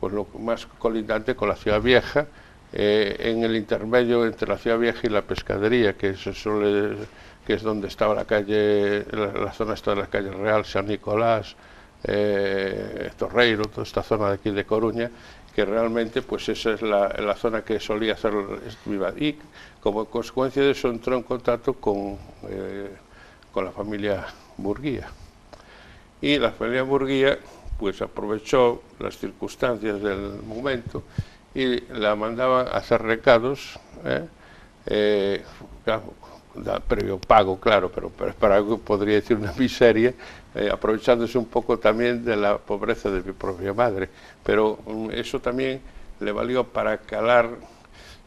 pues lo más colindante con la Ciudad Vieja, en el intermedio entre la Ciudad Vieja y la Pescadería, que es donde estaba la calle, la zona esta de la calle Real, San Nicolás, Torreiro, toda esta zona de aquí de Coruña, que realmente pues esa es la zona que solía hacer viva. Y como consecuencia de eso entró en contacto con la familia Burguía. Y la familia Burguía pues aprovechó las circunstancias del momento y la mandaban a hacer recados, claro, previo pago, claro, pero para algo podría decir una miseria, aprovechándose un poco también de la pobreza de mi propia madre, pero eso también le valió para calar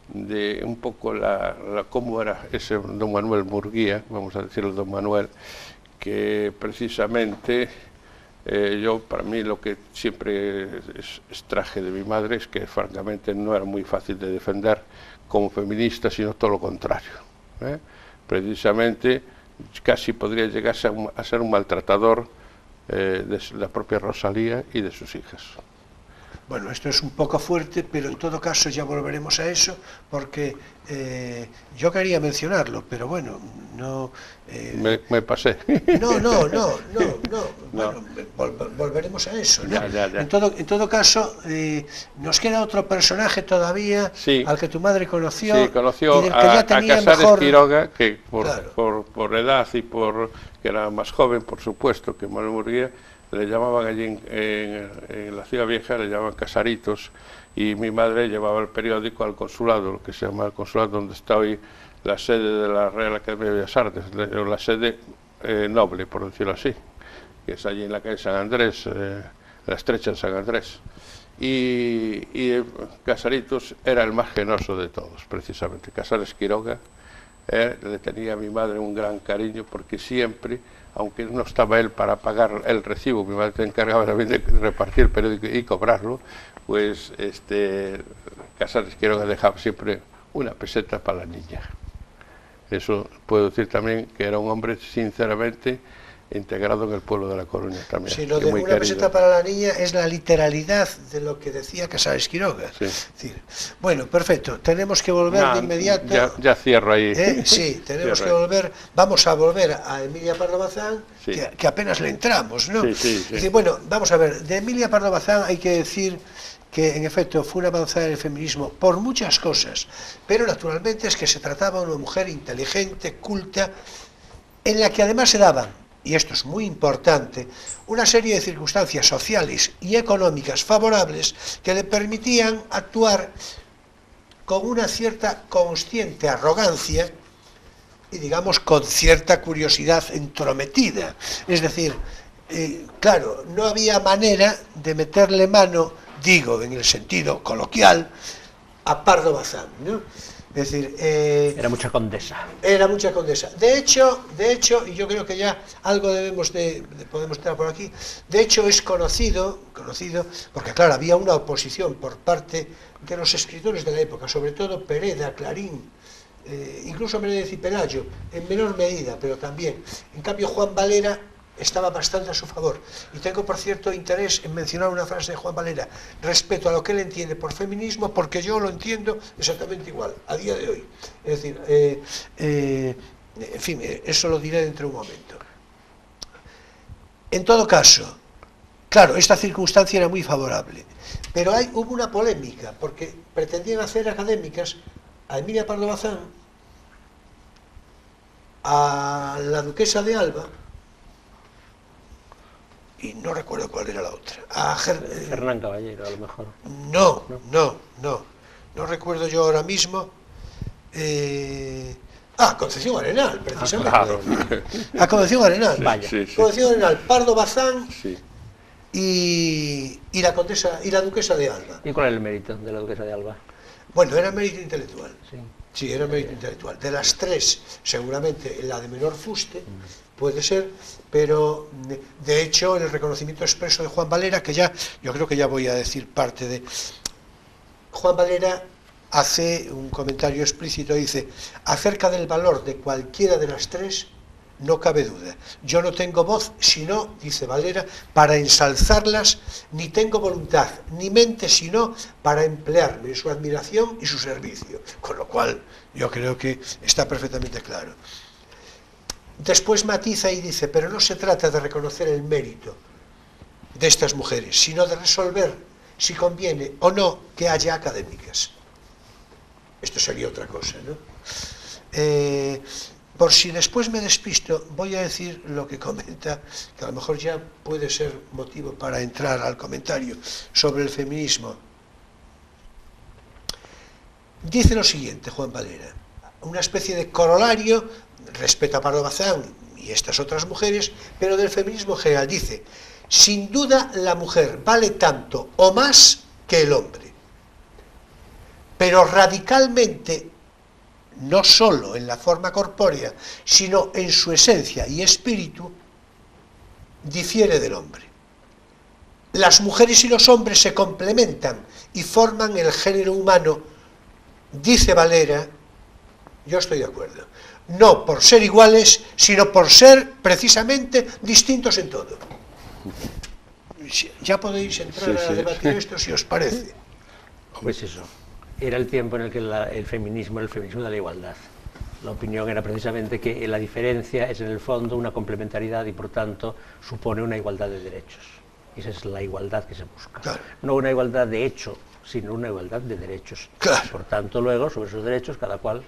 de un poco cómo era ese don Manuel Murguía, vamos a decirlo don Manuel, que precisamente para mí lo que siempre extraje de mi madre es que francamente no era muy fácil de defender como feminista, sino todo lo contrario. Precisamente casi podría llegarse a ser un maltratador de la propia Rosalía y de sus hijas. Bueno, esto es un poco fuerte, pero en todo caso ya volveremos a eso, porque yo quería mencionarlo, pero bueno, no... Me pasé. No, bueno, volveremos a eso, ¿no? Ya. En todo caso, nos queda otro personaje todavía, sí, al que tu madre conoció, sí, conoció y del que ya tenía a Casares mejor... Quiroga, que Claro. por edad y que era más joven, por supuesto, que Manuel Murguía, le llamaban allí en la Ciudad Vieja, le llamaban Casaritos, y mi madre llevaba el periódico al consulado, lo que se llama el consulado, donde está hoy la sede de la Real Academia de Bellas Artes, la sede noble, por decirlo así, que es allí en la calle San Andrés, la estrecha de San Andrés. Y Casaritos era el más genoso de todos, precisamente. Casares Quiroga le tenía a mi madre un gran cariño, porque siempre, aunque no estaba él para pagar el recibo, mi madre se encargaba también de repartir el periódico y cobrarlo, pues Casares Quiroga dejaba siempre una peseta para la niña. Eso puedo decir también que era un hombre sinceramente integrado en el pueblo de La Coruña también. Sí, lo de una peseta para la niña es la literalidad de lo que decía Casares Quiroga. Sí. Es decir, bueno, perfecto, tenemos que volver de inmediato. Ya cierro ahí. Sí, tenemos que volver, vamos a volver a Emilia Pardo Bazán, sí, que apenas le entramos, ¿no? Sí. Es decir, bueno, vamos a ver, de Emilia Pardo Bazán hay que decir que en efecto fue una avanzada del feminismo por muchas cosas, pero naturalmente es que se trataba de una mujer inteligente, culta, en la que además se daban, y esto es muy importante, una serie de circunstancias sociales y económicas favorables que le permitían actuar con una cierta consciente arrogancia y digamos con cierta curiosidad entrometida. Es decir, claro, no había manera de meterle mano, digo en el sentido coloquial, a Pardo Bazán, ¿no? Es decir, era mucha condesa. Era mucha condesa. De hecho, y yo creo que ya algo podemos estar por aquí, de hecho es conocido, porque claro, había una oposición por parte de los escritores de la época, sobre todo Pereda, Clarín, incluso Menéndez y Pelayo, en menor medida, pero también. En cambio, Juan Valera estaba bastante a su favor. Y tengo, por cierto, interés en mencionar una frase de Juan Valera respecto a lo que él entiende por feminismo, porque yo lo entiendo exactamente igual, a día de hoy. Es decir, en fin, eso lo diré dentro de un momento. En todo caso, claro, esta circunstancia era muy favorable, pero hubo una polémica, porque pretendían hacer académicas a Emilia Pardo Bazán, a la duquesa de Alba, y no recuerdo cuál era la otra. Fernán Caballero, a lo mejor. No recuerdo yo ahora mismo. Concepción Arenal, precisamente. Claro. A Concepción Arenal. Vaya. Sí. Concepción Arenal, Pardo Bazán, Sí. y la condesa y la duquesa de Alba. ¿Y cuál es el mérito de la duquesa de Alba? Bueno, era mérito intelectual. Sí. Sí, era mérito intelectual. De las tres, seguramente la de menor fuste, puede ser, pero de hecho el reconocimiento expreso de Juan Valera, que ya, yo creo que ya voy a decir parte de... Juan Valera hace un comentario explícito, dice, acerca del valor de cualquiera de las tres, no cabe duda. Yo no tengo voz, sino, dice Valera, para ensalzarlas, ni tengo voluntad, ni mente, sino para emplearme en su admiración y su servicio. Con lo cual, yo creo que está perfectamente claro. Después matiza y dice, pero no se trata de reconocer el mérito de estas mujeres, sino de resolver si conviene o no que haya académicas. Esto sería otra cosa, ¿no? Por si después me despisto, voy a decir lo que comenta, que a lo mejor ya puede ser motivo para entrar al comentario sobre el feminismo. Dice lo siguiente, Juan Valera, una especie de corolario, respecto a Pardo Bazán y estas otras mujeres, pero del feminismo en general. Dice, sin duda la mujer vale tanto o más que el hombre, pero radicalmente, no solo en la forma corpórea, sino en su esencia y espíritu, difiere del hombre. Las mujeres y los hombres se complementan y forman el género humano, dice Valera, yo estoy de acuerdo, no por ser iguales, sino por ser precisamente distintos en todo. Ya podéis entrar a debatir esto si os parece. Pues eso. Era el tiempo en el que el feminismo era el feminismo de la igualdad. La opinión era precisamente que la diferencia es en el fondo una complementariedad y por tanto supone una igualdad de derechos. Esa es la igualdad que se busca. Claro. No una igualdad de hecho, sino una igualdad de derechos. Claro. Por tanto, luego, sobre esos derechos, cada cual...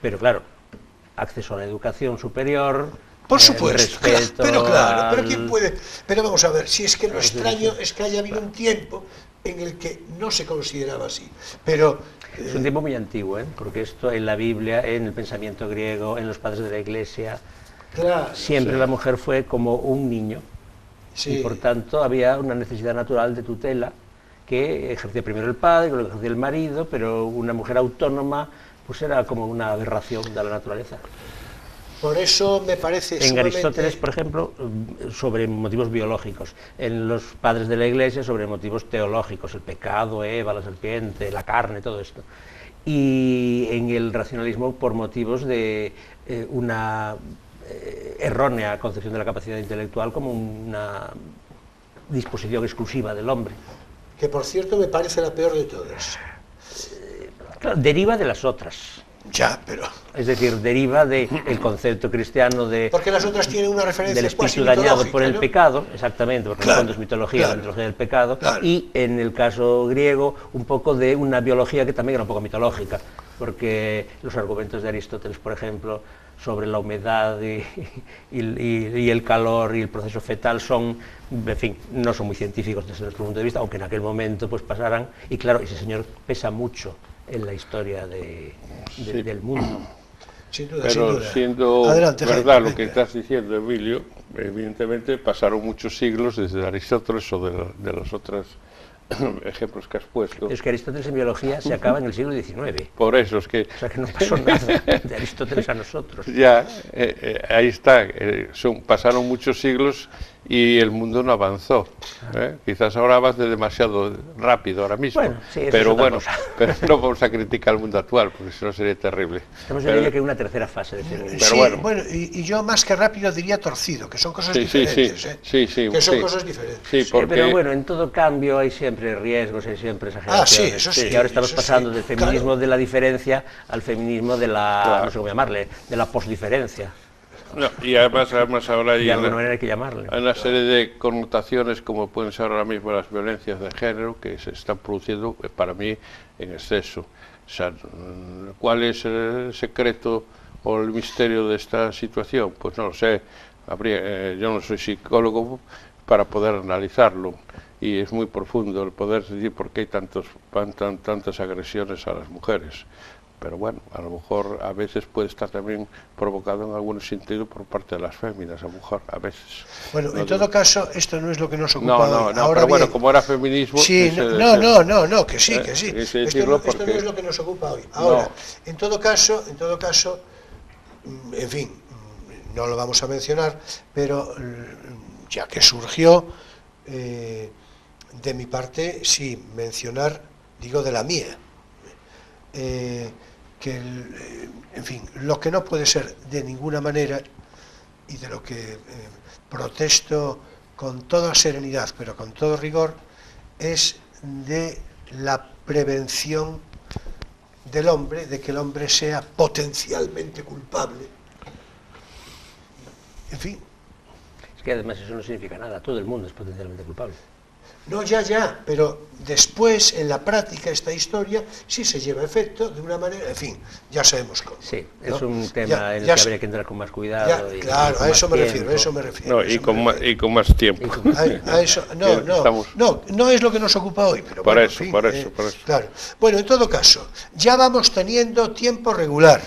Pero claro, acceso a la educación superior... Por supuesto, respeto pero claro, al... pero ¿quién puede? Pero vamos a ver, si es que lo extraño es que haya habido un tiempo en el que no se consideraba así, pero... Es un tiempo muy antiguo, porque esto en la Biblia, en el pensamiento griego, en los padres de la Iglesia, claro, siempre sí, la mujer fue como un niño, sí, y por tanto había una necesidad natural de tutela que ejercía primero el padre, que lo ejercía el marido, pero una mujer autónoma pues era como una aberración de la naturaleza. por eso me parece En sumamente... Aristóteles, por ejemplo, sobre motivos biológicos, en los padres de la Iglesia sobre motivos teológicos, el pecado, Eva, la serpiente, la carne, todo esto. Y en el racionalismo por motivos de una errónea concepción de la capacidad intelectual como una disposición exclusiva del hombre. Que por cierto me parece la peor de todas. Claro, deriva de las otras. Ya, pero... Es decir, deriva del concepto cristiano de... Porque las otras tienen una referencia del cuasi espíritu dañado mitológica, por el ¿no? pecado, exactamente, porque Claro, en el fondo es mitología, claro, la mitología del pecado, claro. y en el caso griego un poco de una biología que también era un poco mitológica, porque los argumentos de Aristóteles, por ejemplo, sobre la humedad y el calor y el proceso fetal son, en fin, no son muy científicos desde nuestro punto de vista, aunque en aquel momento pues pasaran, y claro, ese señor pesa mucho en la historia del mundo. Sin duda, Pero sin duda. siendo Adelante, verdad Jaime, lo que venga. estás diciendo, Emilio, evidentemente pasaron muchos siglos desde Aristóteles o de los otros ejemplos que has puesto. Es que Aristóteles en biología se acaba en el siglo XIX. Por eso es que O sea que no pasó nada de Aristóteles a nosotros. ya, ahí está, pasaron muchos siglos y el mundo no avanzó. Quizás ahora avance demasiado rápido ahora mismo, Bueno, sí, eso pero es otra bueno, cosa. pero no vamos a criticar el mundo actual, porque si no sería terrible. Estamos Pero- en ella que una tercera fase de feminismo. Pero Sí, bueno. y yo más que rápido diría torcido, que son cosas Sí, sí, diferentes, sí, ¿eh? sí, sí, que son sí. cosas diferentes. Sí, Sí, porque... pero bueno, en todo cambio hay siempre riesgos, hay siempre exageraciones. eso sí, Y ahora estamos eso pasando sí, del feminismo claro. de la diferencia al feminismo de la, Claro. no sé cómo llamarle, de la posdiferencia. No, y además ahora hay De alguna manera hay que llamarle. hay una serie de connotaciones como pueden ser ahora mismo las violencias de género que se están produciendo para mí en exceso. O sea, ¿cuál es el secreto o el misterio de esta situación? Pues no lo sé. Yo no soy psicólogo para poder analizarlo y es muy profundo el poder decir por qué hay tantas agresiones a las mujeres. Pero bueno, a lo mejor a veces puede estar también provocado en algún sentido por parte de las féminas, a lo mejor, a veces. Bueno, No en todo digo- caso, esto no es lo que nos ocupa No, hoy. no, no, Ahora pero bueno, bien, como era feminismo... sí, quise no, decir- no, que sí, que sí. quise Esto decirlo no, esto no porque- es lo que nos ocupa hoy. Ahora, No. en todo caso, en fin, no lo vamos a mencionar, pero ya que surgió, de mi parte, sí, mencionar, digo de la mía, que, en fin, lo que no puede ser de ninguna manera y de lo que protesto con toda serenidad, pero con todo rigor, es de la prevención del hombre, de que el hombre sea potencialmente culpable. En fin. Es que además eso no significa nada, todo el mundo es potencialmente culpable. No, ya, pero después, en la práctica, esta historia sí se lleva a efecto de una manera, en fin, ya sabemos cómo. Sí, ¿no? es un tema en el que habría que entrar con más cuidado. Y claro, con a eso más me tiempo. refiero. No, y con más tiempo. A eso, no es lo que nos ocupa hoy, pero Por bueno, eso, en fin, por eso. Claro. Bueno, en todo caso, ya vamos teniendo tiempo regular,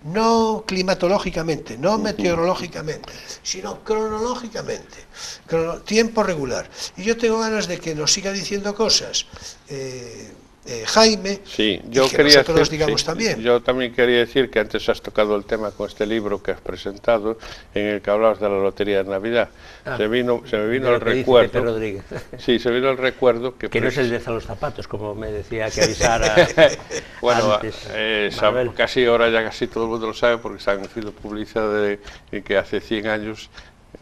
no climatológicamente, no meteorológicamente, sino cronológicamente, tiempo regular. Y yo tengo ganas de que nos siga diciendo cosas Jaime, sí, y yo que quería nosotros decir, digamos sí, también. Yo también quería decir que antes has tocado el tema con este libro que has presentado, en el que hablabas de la Lotería de Navidad. Se me vino el recuerdo. Pepe Rodríguez. Sí, se vino el recuerdo que no es el de los zapatos, como me decía que avisara. Bueno, antes, casi ahora ya casi todo el mundo lo sabe porque se han sido publicidad de que hace 100 años,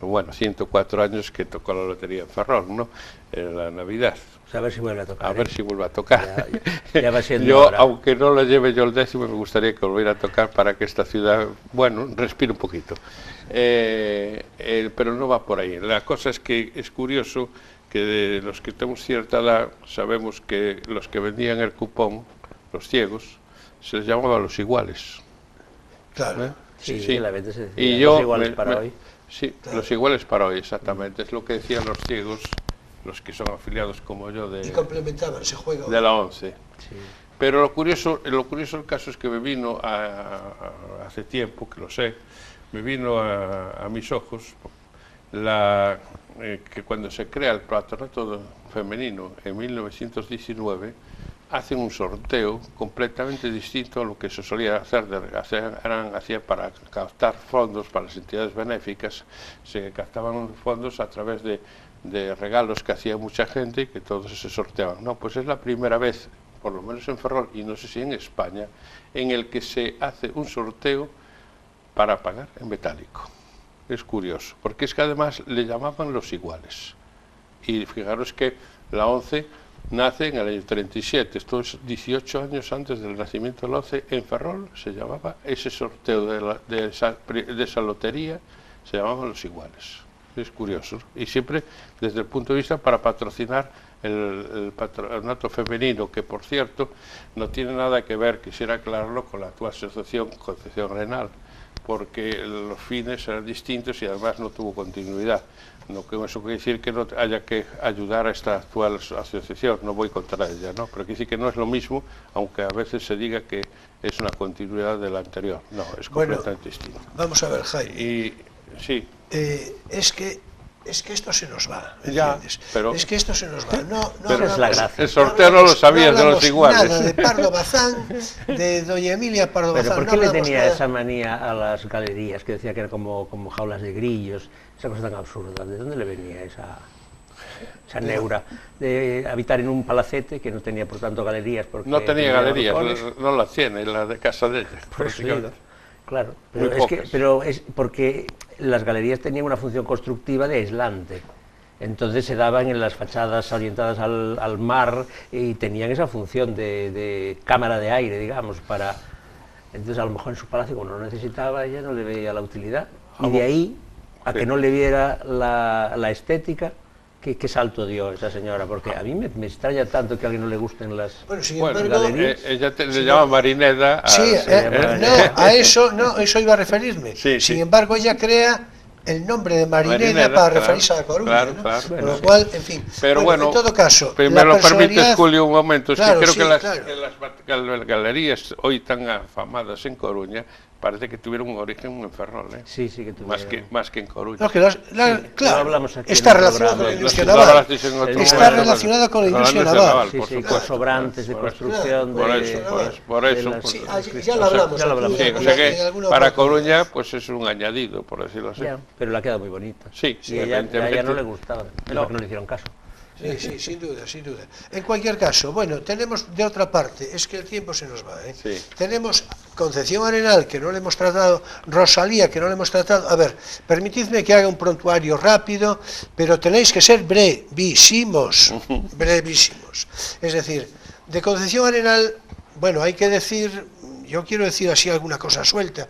bueno, 104 años que tocó la Lotería en Ferrol, ¿no? En la Navidad. Pues a ver si vuelve a tocar. A ver si vuelve a tocar. Ya va siendo yo, hora. aunque no lo lleve yo el 10º, me gustaría que volviera a tocar para que esta ciudad, bueno, respire un poquito. Pero no va por ahí. La cosa es que es curioso que de los que tenemos cierta edad sabemos que los que vendían el cupón, los ciegos, se les llamaba los iguales. Claro. Sí, la vez se decía, y yo los iguales para hoy. Sí, claro. Los iguales para hoy, exactamente. Es lo que decían los ciegos, los que son afiliados como yo y complementaban ese juego de la 11. Sí. Pero lo curioso del caso es que me vino hace tiempo, que lo sé, me vino a mis ojos que cuando se crea el patronato femenino en 1919 hacen un sorteo completamente distinto a lo que se solía hacer, hacía para captar fondos para las entidades benéficas. Se captaban fondos a través de regalos que hacía mucha gente y que todos se sorteaban. No, pues es la primera vez, por lo menos en Ferrol y no sé si en España, en el que se hace un sorteo para pagar en metálico. Es curioso, porque es que además le llamaban los iguales. Y fijaros que la 11 nace en el año 37, esto es 18 años antes del nacimiento de la 11, en Ferrol se llamaba ese sorteo de esa lotería, se llamaban los iguales. Es curioso, y siempre desde el punto de vista para patrocinar el patronato femenino, que por cierto no tiene nada que ver, quisiera aclararlo, con la actual asociación Concepción Renal, porque los fines eran distintos y además no tuvo continuidad. No que eso quiere decir que no haya que ayudar a esta actual asociación, no voy contra ella, ¿no? Pero quiere decir que no es lo mismo, aunque a veces se diga que es una continuidad de la anterior. No, es completamente distinto. Vamos a ver, Jaime. Y sí. Es que esto se nos va, ya, pero es que esto se nos va. No pero es la gracia. El sorteo no lo sabías de los iguales. Nada de Pardo Bazán, de doña Emilia Pardo Bazán. ¿Pero por qué le tenía esa manía a las galerías, que decía que eran como jaulas de grillos, esa cosa tan absurda? ¿De dónde le venía esa neura de habitar en un palacete que no tenía por tanto galerías? Porque no tenía galerías, no las tiene, la de casa de ella. Pues claro, pero es porque las galerías tenían una función constructiva de aislante. Entonces se daban en las fachadas orientadas al mar y tenían esa función de cámara de aire, digamos, para... Entonces a lo mejor en su palacio, como no lo necesitaba, ella no le veía la utilidad. Y de ahí a que no le viera la estética, ¿qué salto dio esa señora? Porque a mí me extraña tanto que a alguien no le gusten las galerías. Ella le llama Marineda. A eso iba a referirme. Sí, sin embargo, ella crea el nombre de Marineda para referirse a la Coruña, ¿no? Claro. Con lo cual, en fin, pero bueno, en todo caso, me lo permites, Julio, un momento, es que creo que las galerías hoy tan afamadas en Coruña parece que tuvieron un origen en Ferrol, ¿eh? Sí, que tuvieron. Más que en Coruña. No, claro, hablamos aquí está relacionado con la industria naval. Está relacionado con la industria naval. Sí, con sobrantes de construcción. Por eso. Ya lo hablamos. O sea que para Coruña, pues es un añadido, por decirlo así. Pero la queda muy bonita. Sí, y a ella no le gustaba, no le hicieron caso. Sí, sin duda. En cualquier caso, bueno, tenemos de otra parte, es que el tiempo se nos va, ¿eh? Sí. Tenemos Concepción Arenal, que no le hemos tratado, Rosalía, que no le hemos tratado. A ver, permitidme que haga un prontuario rápido, pero tenéis que ser brevísimos, brevísimos. Es decir, de Concepción Arenal, bueno, hay que decir, yo quiero decir así alguna cosa suelta.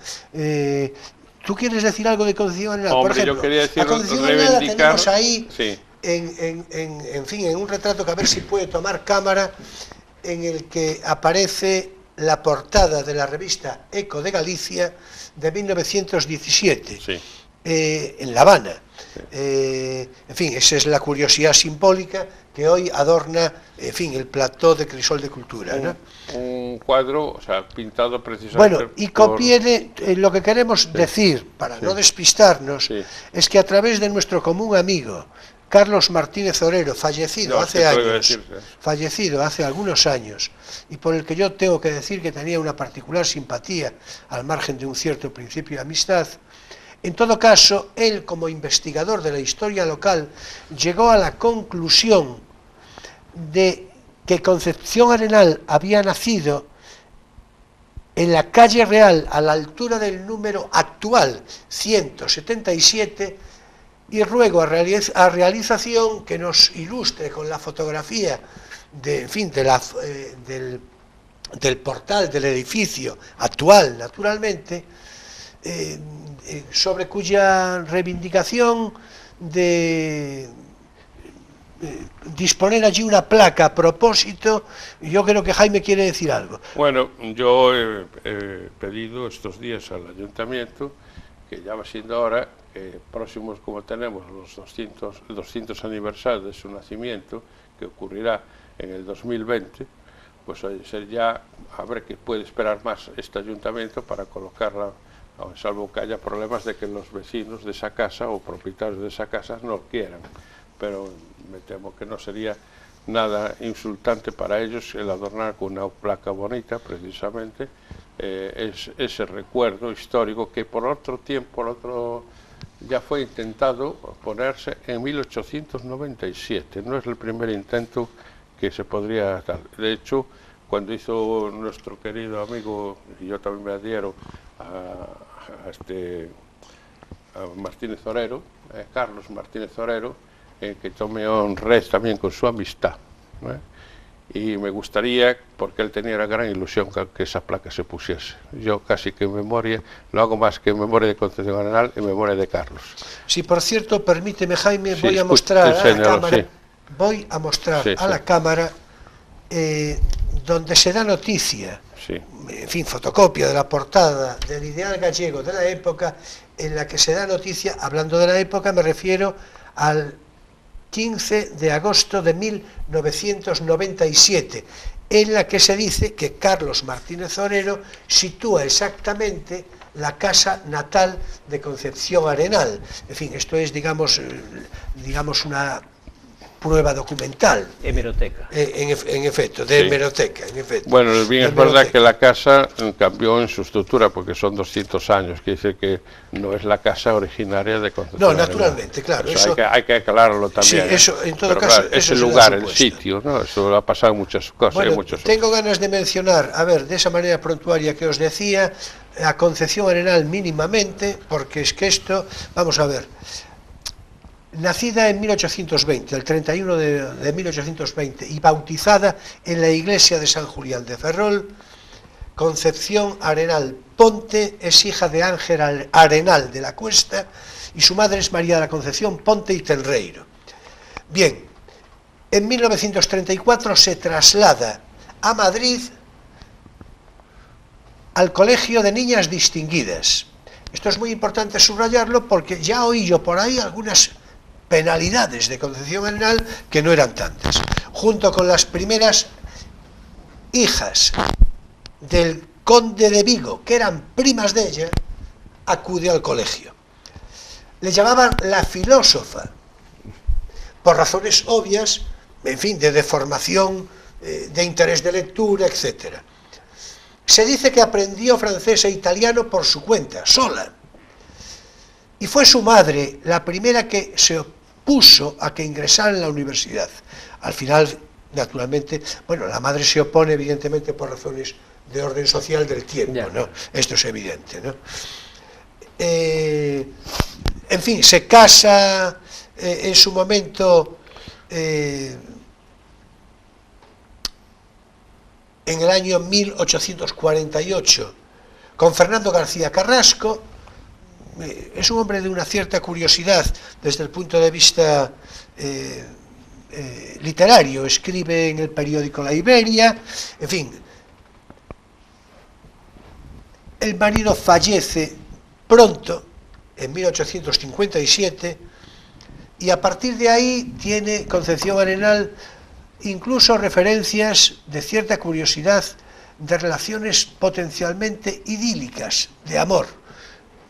¿Tú quieres decir algo de Concepción Arenal? Hombre, por ejemplo, yo quería decir, a Concepción Arenal la tenemos ahí, sí, en fin, en un retrato que a ver si puede tomar cámara, en el que aparece la portada de la revista Eco de Galicia de 1917, sí. En La Habana. Sí. En fin, esa es la curiosidad simbólica que hoy adorna, en fin, el plató de Crisol de Cultura, ¿no? Un cuadro, o sea, pintado precisamente. Bueno, y copié lo que queremos decir, para no despistarnos, sí, es que a través de nuestro común amigo Carlos Martínez Orero, fallecido hace años, fallecido hace algunos años, y por el que yo tengo que decir que tenía una particular simpatía, al margen de un cierto principio de amistad. En todo caso, él, como investigador de la historia local, llegó a la conclusión de que Concepción Arenal había nacido en la calle Real, a la altura del número actual, 177, y ruego a realización que nos ilustre con la fotografía de, en fin, del portal del edificio actual, naturalmente, sobre cuya reivindicación de disponer allí una placa a propósito. Yo creo que Jaime quiere decir algo. Bueno, yo he pedido estos días al ayuntamiento, que ya va siendo hora, próximos como tenemos los 200 aniversario de su nacimiento, que ocurrirá en el 2020, pues ser ya, a ver qué puede esperar más este ayuntamiento para colocarla, salvo que haya problemas de que los vecinos de esa casa o propietarios de esa casa no quieran, pero me temo que no sería nada insultante para ellos el adornar con una placa bonita, precisamente, ese recuerdo histórico que por otro tiempo, ya fue intentado ponerse en 1897, no es el primer intento que se podría dar. De hecho, cuando hizo nuestro querido amigo, y yo también me adhiero a Martínez Orero, Carlos Martínez Orero, que yo me honré también con su amistad, ¿no? Y me gustaría, porque él tenía una gran ilusión que esa placa se pusiese. Yo casi que en memoria, lo hago más que en memoria de Concepción Arenal, en memoria de Carlos. Sí, por cierto, permíteme, Jaime, Sí, voy a mostrar a la cámara, sí. Voy a mostrar Sí, a sí. la cámara donde se da noticia, Sí. en fin, fotocopia de la portada del ideal gallego de la época, en la que se da noticia, hablando de la época, me refiero al 15 de agosto de 1997, en la que se dice que Carlos Martínez Orero sitúa exactamente la casa natal de Concepción Arenal. En fin, esto es, digamos una prueba documental. Hemeroteca. En efecto, de Sí. hemeroteca, en efecto. Bueno, bien De es verdad hemeroteca. que la casa cambió en su estructura porque son 200 años, quiere decir que no es la casa originaria de Concepción No, Arenal. naturalmente, claro. Eso hay que aclararlo también. Sí, eso, en todo Pero caso, claro, eso ese se da lugar, el supuesto. sitio, ¿no? Eso ha pasado en muchas cosas. Bueno, en muchos tengo ganas de mencionar, a ver, de esa manera prontuaria que os decía, a Concepción Arenal mínimamente, porque es que esto, vamos a ver, nacida en 1820, el 31 de 1820, y bautizada en la iglesia de San Julián de Ferrol, Concepción Arenal Ponte es hija de Ángel Arenal de la Cuesta y su madre es María de la Concepción Ponte y Tenreiro. Bien, en 1934 se traslada a Madrid al Colegio de Niñas Distinguidas. Esto es muy importante subrayarlo porque ya oí yo por ahí algunas penalidades de Concepción Arenal que no eran tantas. Junto con las primeras hijas del conde de Vigo, que eran primas de ella, acude al colegio. Le llamaban la filósofa, por razones obvias, en fin, de deformación, de interés de lectura, etc. Se dice que aprendió francés e italiano por su cuenta, sola. Y fue su madre la primera que se opuso a que ingresara en la universidad. Al final, naturalmente, bueno, la madre se opone evidentemente por razones de orden social del tiempo, Ya. ¿no? Esto es evidente, ¿no? En fin, se casa en su momento en el año 1848 con Fernando García Carrasco. Es un hombre de una cierta curiosidad desde el punto de vista literario, escribe en el periódico La Iberia, en fin. El marido fallece pronto, en 1857, y a partir de ahí tiene Concepción Arenal incluso referencias de cierta curiosidad de relaciones potencialmente idílicas, de amor.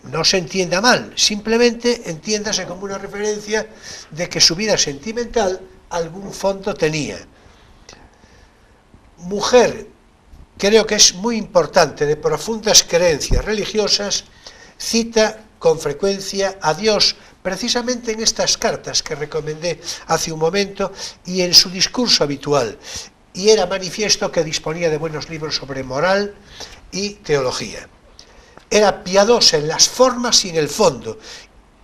No se entienda mal, simplemente entiéndase como una referencia de que su vida sentimental algún fondo tenía. Mujer, creo que es muy importante, de profundas creencias religiosas, cita con frecuencia a Dios, precisamente en estas cartas que recomendé hace un momento y en su discurso habitual, y era manifiesto que disponía de buenos libros sobre moral y teología. Era piadosa en las formas y en el fondo,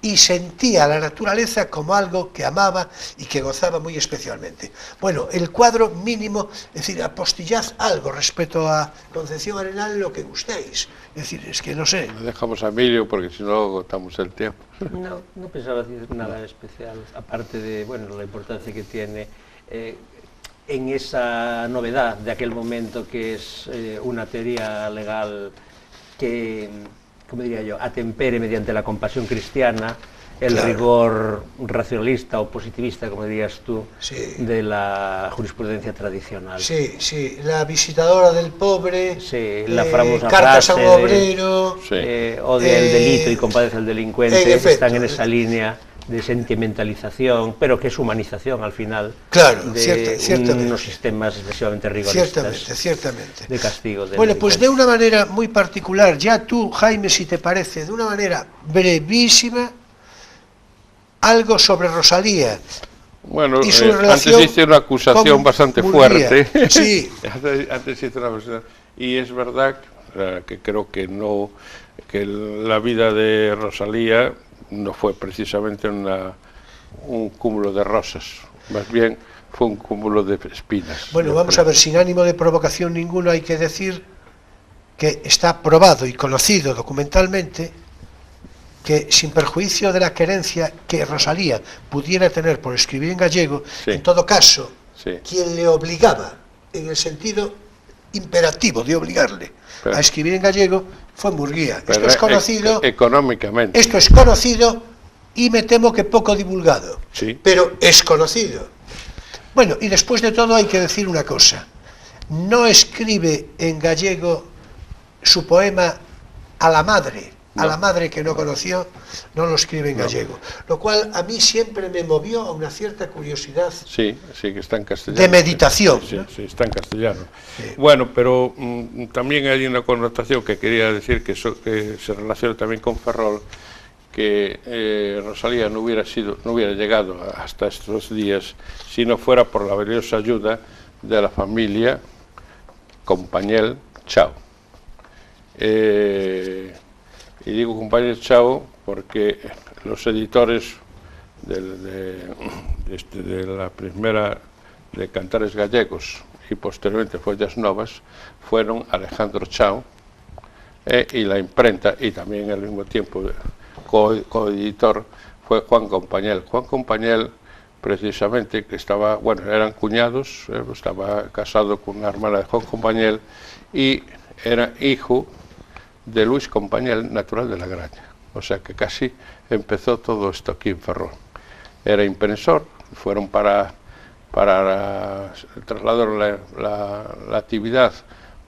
y sentía la naturaleza como algo que amaba y que gozaba muy especialmente. Bueno, el cuadro mínimo, es decir, apostillad algo respecto a Concepción Arenal, lo que gustéis. Es decir, es que no sé. Lo dejamos a Emilio porque si no agotamos el tiempo. No pensaba decir nada especial, aparte de, bueno, la importancia que tiene en esa novedad de aquel momento, que es una teoría legal que, como diría yo, atempere mediante la compasión cristiana el Claro. rigor racionalista o positivista, como dirías tú, Sí. de la jurisprudencia tradicional. Sí, sí, la visitadora del pobre, Sí, la famosa cartas a frase un de- obrero, Sí. Odia el delito y compadece al delincuente, en efecto. están en esa línea de sentimentalización, pero que es humanización al final, Claro, de ciertamente. unos sistemas excesivamente rigoristas ciertamente, ciertamente. de castigo. del Bueno, pues de delincuente. una manera muy particular, ya tú, Jaime, si te parece, de una manera brevísima, algo sobre Rosalía. Bueno, Y su antes relación hice una acusación con bastante Murguía. fuerte. Sí. Antes hice una acusación. Y es verdad que creo que no, que la vida de Rosalía no fue precisamente un cúmulo de rosas, más bien fue un cúmulo de espinas. Bueno, yo vamos creo. a ver, sin ánimo de provocación ninguno, hay que decir que está probado y conocido documentalmente que, sin perjuicio de la querencia que Rosalía pudiera tener por escribir en gallego, Sí. en todo caso, Sí. quien le obligaba, en el sentido imperativo de obligarle Pero- a escribir en gallego, fue Murguía. Esto Pero es conocido, económicamente. esto es conocido y me temo que poco divulgado, Sí. pero es conocido. Bueno, y después de todo hay que decir una cosa: no escribe en gallego su poema a la madre, a No. la madre que no conoció, no lo escribe en gallego, lo cual a mí siempre me movió a una cierta curiosidad. Sí, sí, que está en castellano. De meditación, Sí, ¿no? sí, está en castellano. Sí. Bueno, pero también hay una connotación que quería decir que se relaciona también con Ferrol, que Rosalía no hubiera llegado hasta estos días si no fuera por la valiosa ayuda de la familia Compañel Chao. Y digo Compañel Chao porque los editores de la primera de Cantares Gallegos y posteriormente Follas Novas fueron Alejandro Chao y la imprenta, y también al mismo tiempo coeditor fue Juan Compañel. Juan Compañel, precisamente, que estaba, bueno, eran cuñados, estaba casado con una hermana de Juan Compañel y era hijo de Luis Compañel, natural de La Graña. O sea que casi empezó todo esto aquí en Ferrol. Era impresor, fueron trasladaron la actividad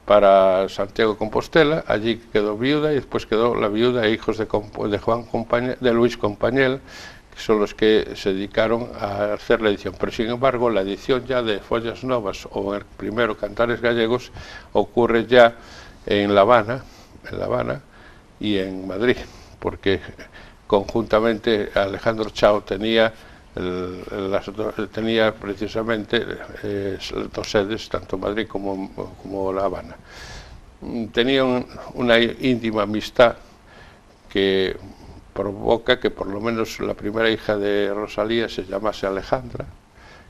para Santiago de Compostela, allí quedó viuda y después quedó la viuda e hijos de Luis Compañel, que son los que se dedicaron a hacer la edición. Pero sin embargo, la edición ya de Follas Novas o el primero Cantares Gallegos ocurre ya en La Habana y en Madrid, porque conjuntamente Alejandro Chao tenía precisamente las dos sedes, tanto Madrid como La Habana. tenían una íntima amistad que provoca que por lo menos la primera hija de Rosalía se llamase Alejandra,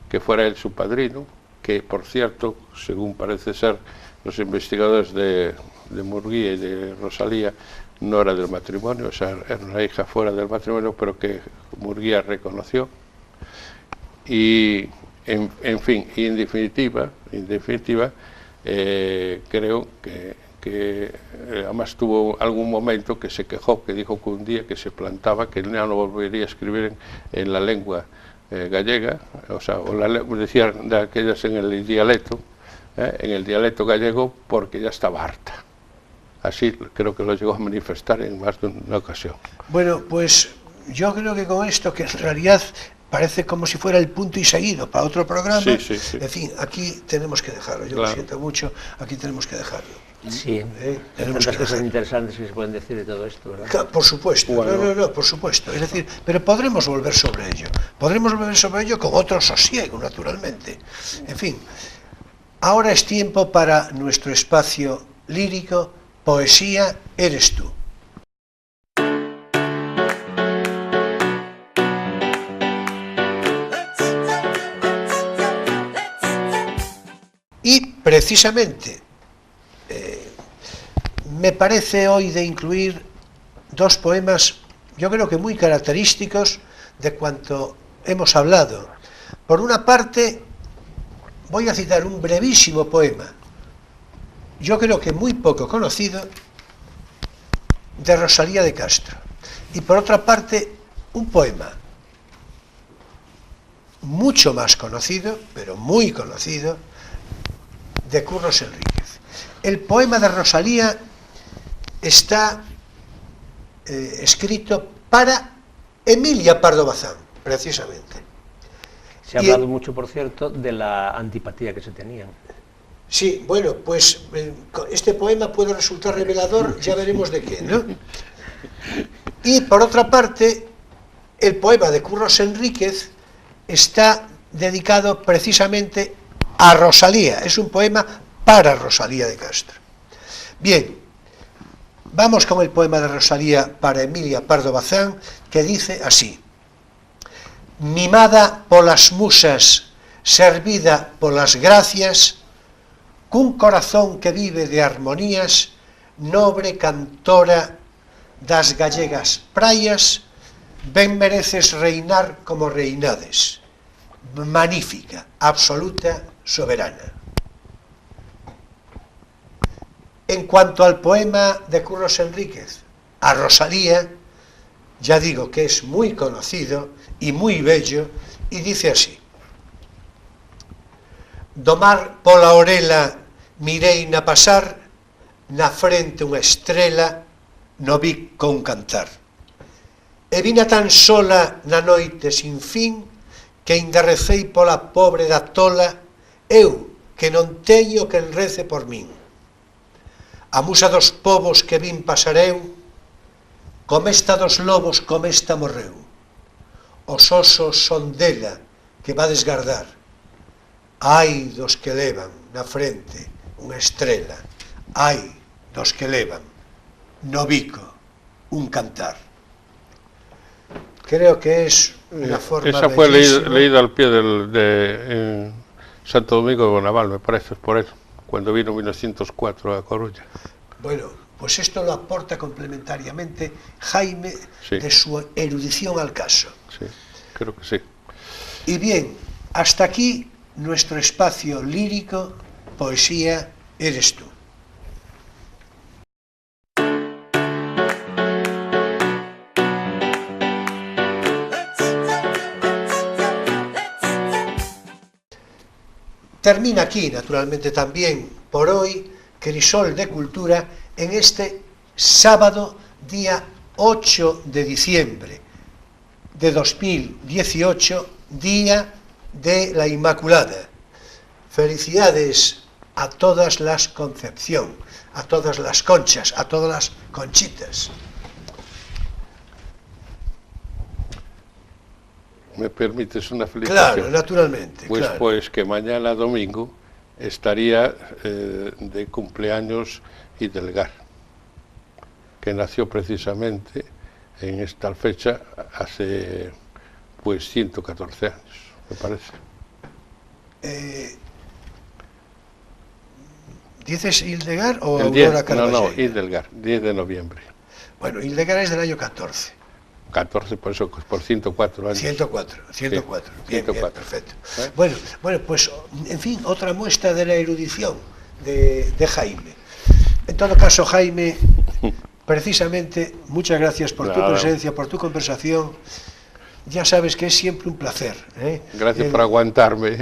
que fuera él su padrino, que por cierto, según parece ser los investigadores de Murguía y de Rosalía, no era del matrimonio, o sea, era una hija fuera del matrimonio, pero que Murguía reconoció. Y en fin, y en definitiva, creo que además tuvo algún momento que se quejó, que dijo que un día que se plantaba, que no volvería a escribir en la lengua gallega, o sea, decía de aquellas en el dialecto gallego, porque ya estaba harta. Así creo que lo llegó a manifestar en más de una ocasión. Bueno, pues yo creo que con esto, que en realidad parece como si fuera el punto y seguido para otro programa, sí. En fin, aquí tenemos que dejarlo. Yo lo siento mucho, aquí tenemos que dejarlo. Sí, tenemos tantas cosas interesantes que se pueden decir de todo esto, ¿verdad? Por supuesto, bueno. No, por supuesto. Es decir, pero podremos volver sobre ello. Podremos volver sobre ello con otro sosiego, naturalmente. En fin, ahora es tiempo para nuestro espacio lírico, Poesía eres tú. Y precisamente me parece hoy de incluir dos poemas, yo creo que muy característicos de cuanto hemos hablado. Por una parte, voy a citar un brevísimo poema, yo creo que muy poco conocido, de Rosalía de Castro. Y por otra parte, un poema mucho más conocido, pero muy conocido, de Curros Enríquez. El poema de Rosalía está escrito para Emilia Pardo Bazán, precisamente. Se ha hablado mucho, por cierto, de la antipatía que se tenían. Sí, bueno, pues este poema puede resultar revelador, ya veremos de qué, ¿no? Y por otra parte, el poema de Curros Enríquez está dedicado precisamente a Rosalía, es un poema para Rosalía de Castro. Bien, vamos con el poema de Rosalía para Emilia Pardo Bazán, que dice así: mimada polas musas, servida polas gracias, cun corazón que vive de armonías, nobre cantora das gallegas praias, ben mereces reinar como reinades, magnífica, absoluta, soberana. En cuanto al poema de Curros Enríquez, a Rosalía, ya digo que es muy conocido y muy bello, y dice así: domar pola orela mirei na pasar, na frente unha estrela, no vi con cantar. E vina tan sola na noite sin fin, que endarrecei pola pobre da tola, eu, que non teño quen rece por min. A musa dos povos que vin pasar eu, comesta dos lobos comesta morreu. Os osos son dela que va desgardar. Ai dos que levan na frente unha estrela, ai dos que levan no bico un cantar. Creo que es una forma esa fue bellísima. leída al pie en Santo Domingo de Bonaval, me parece, por eso, cuando vino en 1904 a Coruña. Bueno, pues esto lo aporta complementariamente Jaime, sí, de su erudición al caso. Sí, creo que sí. Y bien, hasta aquí nuestro espacio lírico, Poesía eres tú. Termina aquí, naturalmente, también por hoy Crisol de Cultura en este sábado, día 8 de diciembre de 2018, Día de la Inmaculada. Felicidades a todas las Concepción, a todas las Conchas, a todas las Conchitas. ¿Me permites una felicitación? Claro, naturalmente. Pues, claro. pues que mañana domingo estaría de cumpleaños Hildegard, que nació precisamente en esta fecha hace pues 114 años, me parece. ¿Dices Hildegard o Aurora Carballeira? No, Hildegard, 10 de noviembre. Bueno, Hildegard es del año 14. 14, por eso, por 104 años. 104. Sí, Bien, 104. bien, perfecto. ¿Eh? Bueno, pues, en fin, otra muestra de la erudición de Jaime. En todo caso, Jaime, precisamente, muchas gracias por tu presencia, por tu conversación. Ya sabes que es siempre un placer. Gracias por aguantarme,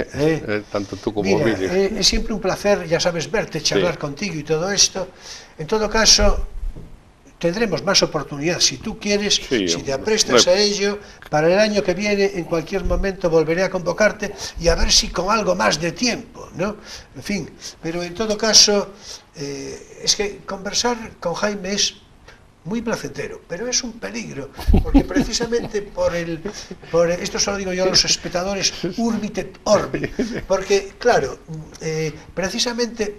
tanto tú como Emilio. Es siempre un placer, ya sabes, verte, charlar contigo y todo esto. En todo caso, tendremos más oportunidad, si tú quieres, si te aprestas a ello, para el año que viene, en cualquier momento volveré a convocarte y a ver si con algo más de tiempo, ¿no? En fin, pero en todo caso, es que conversar con Jaime es muy placentero, pero es un peligro, porque precisamente por esto solo digo yo a los espectadores, urbit et orbi, porque claro, precisamente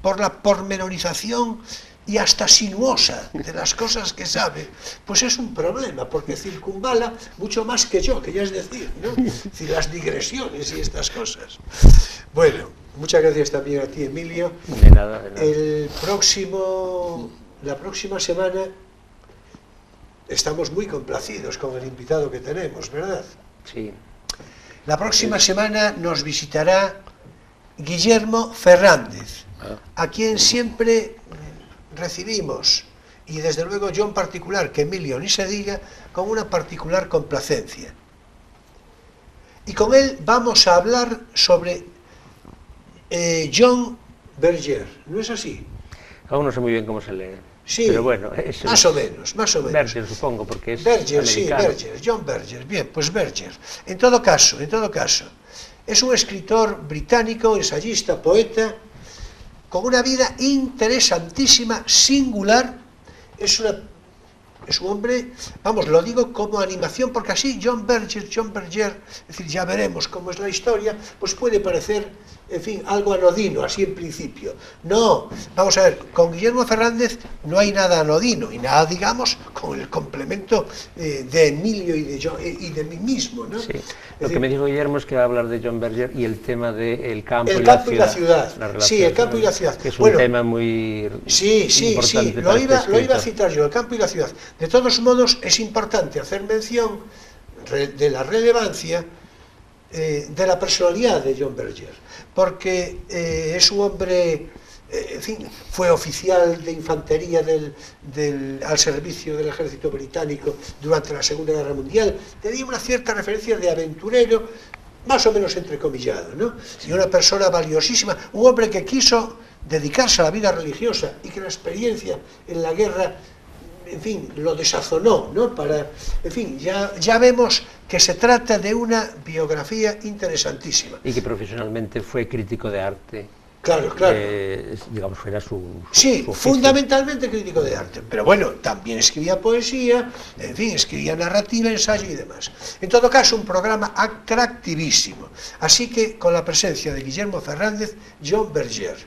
por la pormenorización y hasta sinuosa de las cosas que sabe, pues es un problema, porque circunvala mucho más que yo, que ya es decir, ¿no? Es decir, las digresiones y estas cosas. Bueno, muchas gracias también a ti, Emilio. De nada, de nada. La próxima semana estamos muy complacidos con el invitado que tenemos, ¿verdad? Sí. La próxima semana nos visitará Guillermo Fernández, a quien siempre recibimos, y desde luego yo en particular, que Emilio ni se diga, con una particular complacencia. Y con él vamos a hablar sobre John Berger, ¿no es así? Aún no sé muy bien cómo se lee. Sí, pero bueno, más o menos. Berger, supongo, porque es Berger, americano. sí, Berger, John Berger, bien, pues Berger. En todo caso, es un escritor británico, ensayista, poeta, con una vida interesantísima, singular. Es un hombre, vamos, lo digo como animación, porque así John Berger, es decir, ya veremos cómo es la historia, pues puede parecer, en fin, algo anodino, así en principio. No, vamos a ver, con Guillermo Fernández no hay nada anodino, y nada, digamos, con el complemento de Emilio y de mí mismo, ¿no? Sí. Lo que me dijo Guillermo es que va a hablar de John Berger y el tema del campo, y la ciudad. Sí, el campo y la ciudad. Que es un tema muy importante. Lo iba a citar yo, el campo y la ciudad. De todos modos, es importante hacer mención de la relevancia de la personalidad de John Berger, porque es un hombre, en fin, fue oficial de infantería al servicio del ejército británico durante la Segunda Guerra Mundial, tenía una cierta referencia de aventurero, más o menos entrecomillado, ¿no? Y una persona valiosísima, un hombre que quiso dedicarse a la vida religiosa y que la experiencia en la guerra, en fin, lo desazonó, ¿no? En fin, ya vemos que se trata de una biografía interesantísima. Y que profesionalmente fue crítico de arte. Claro. Digamos, fuera su Sí, fundamentalmente crítico de arte, pero bueno, también escribía poesía, en fin, escribía narrativa, ensayo y demás. En todo caso, un programa atractivísimo. Así que, con la presencia de Guillermo Fernández, John Berger.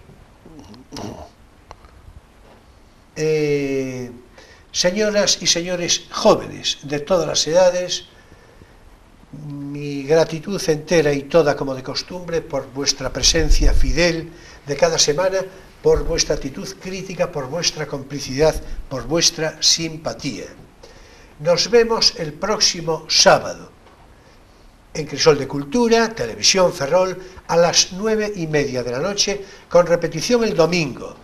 Señoras y señores jóvenes de todas las edades, mi gratitud entera y toda como de costumbre por vuestra presencia fidel de cada semana, por vuestra actitud crítica, por vuestra complicidad, por vuestra simpatía. Nos vemos el próximo sábado en Crisol de Cultura, Televisión Ferrol, a las 9:30 de la noche, con repetición el domingo,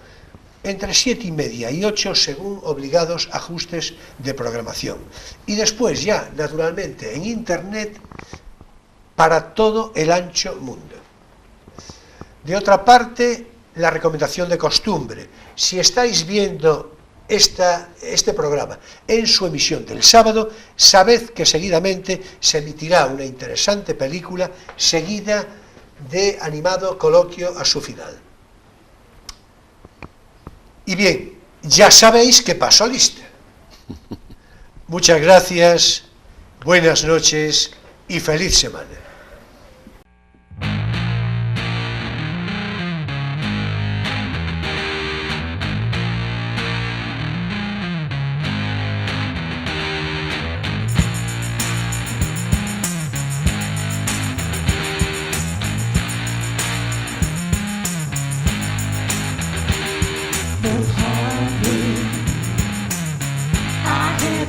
entre 7:30 y 8, según obligados ajustes de programación. Y después ya, naturalmente, en Internet, para todo el ancho mundo. De otra parte, la recomendación de costumbre. Si estáis viendo este programa en su emisión del sábado, sabed que seguidamente se emitirá una interesante película, seguida de animado coloquio a su final. Y bien, ya sabéis que pasó lista. Muchas gracias, buenas noches y feliz semana.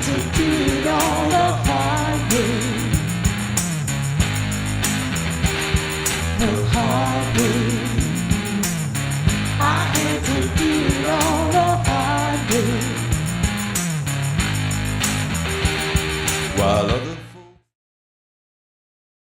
to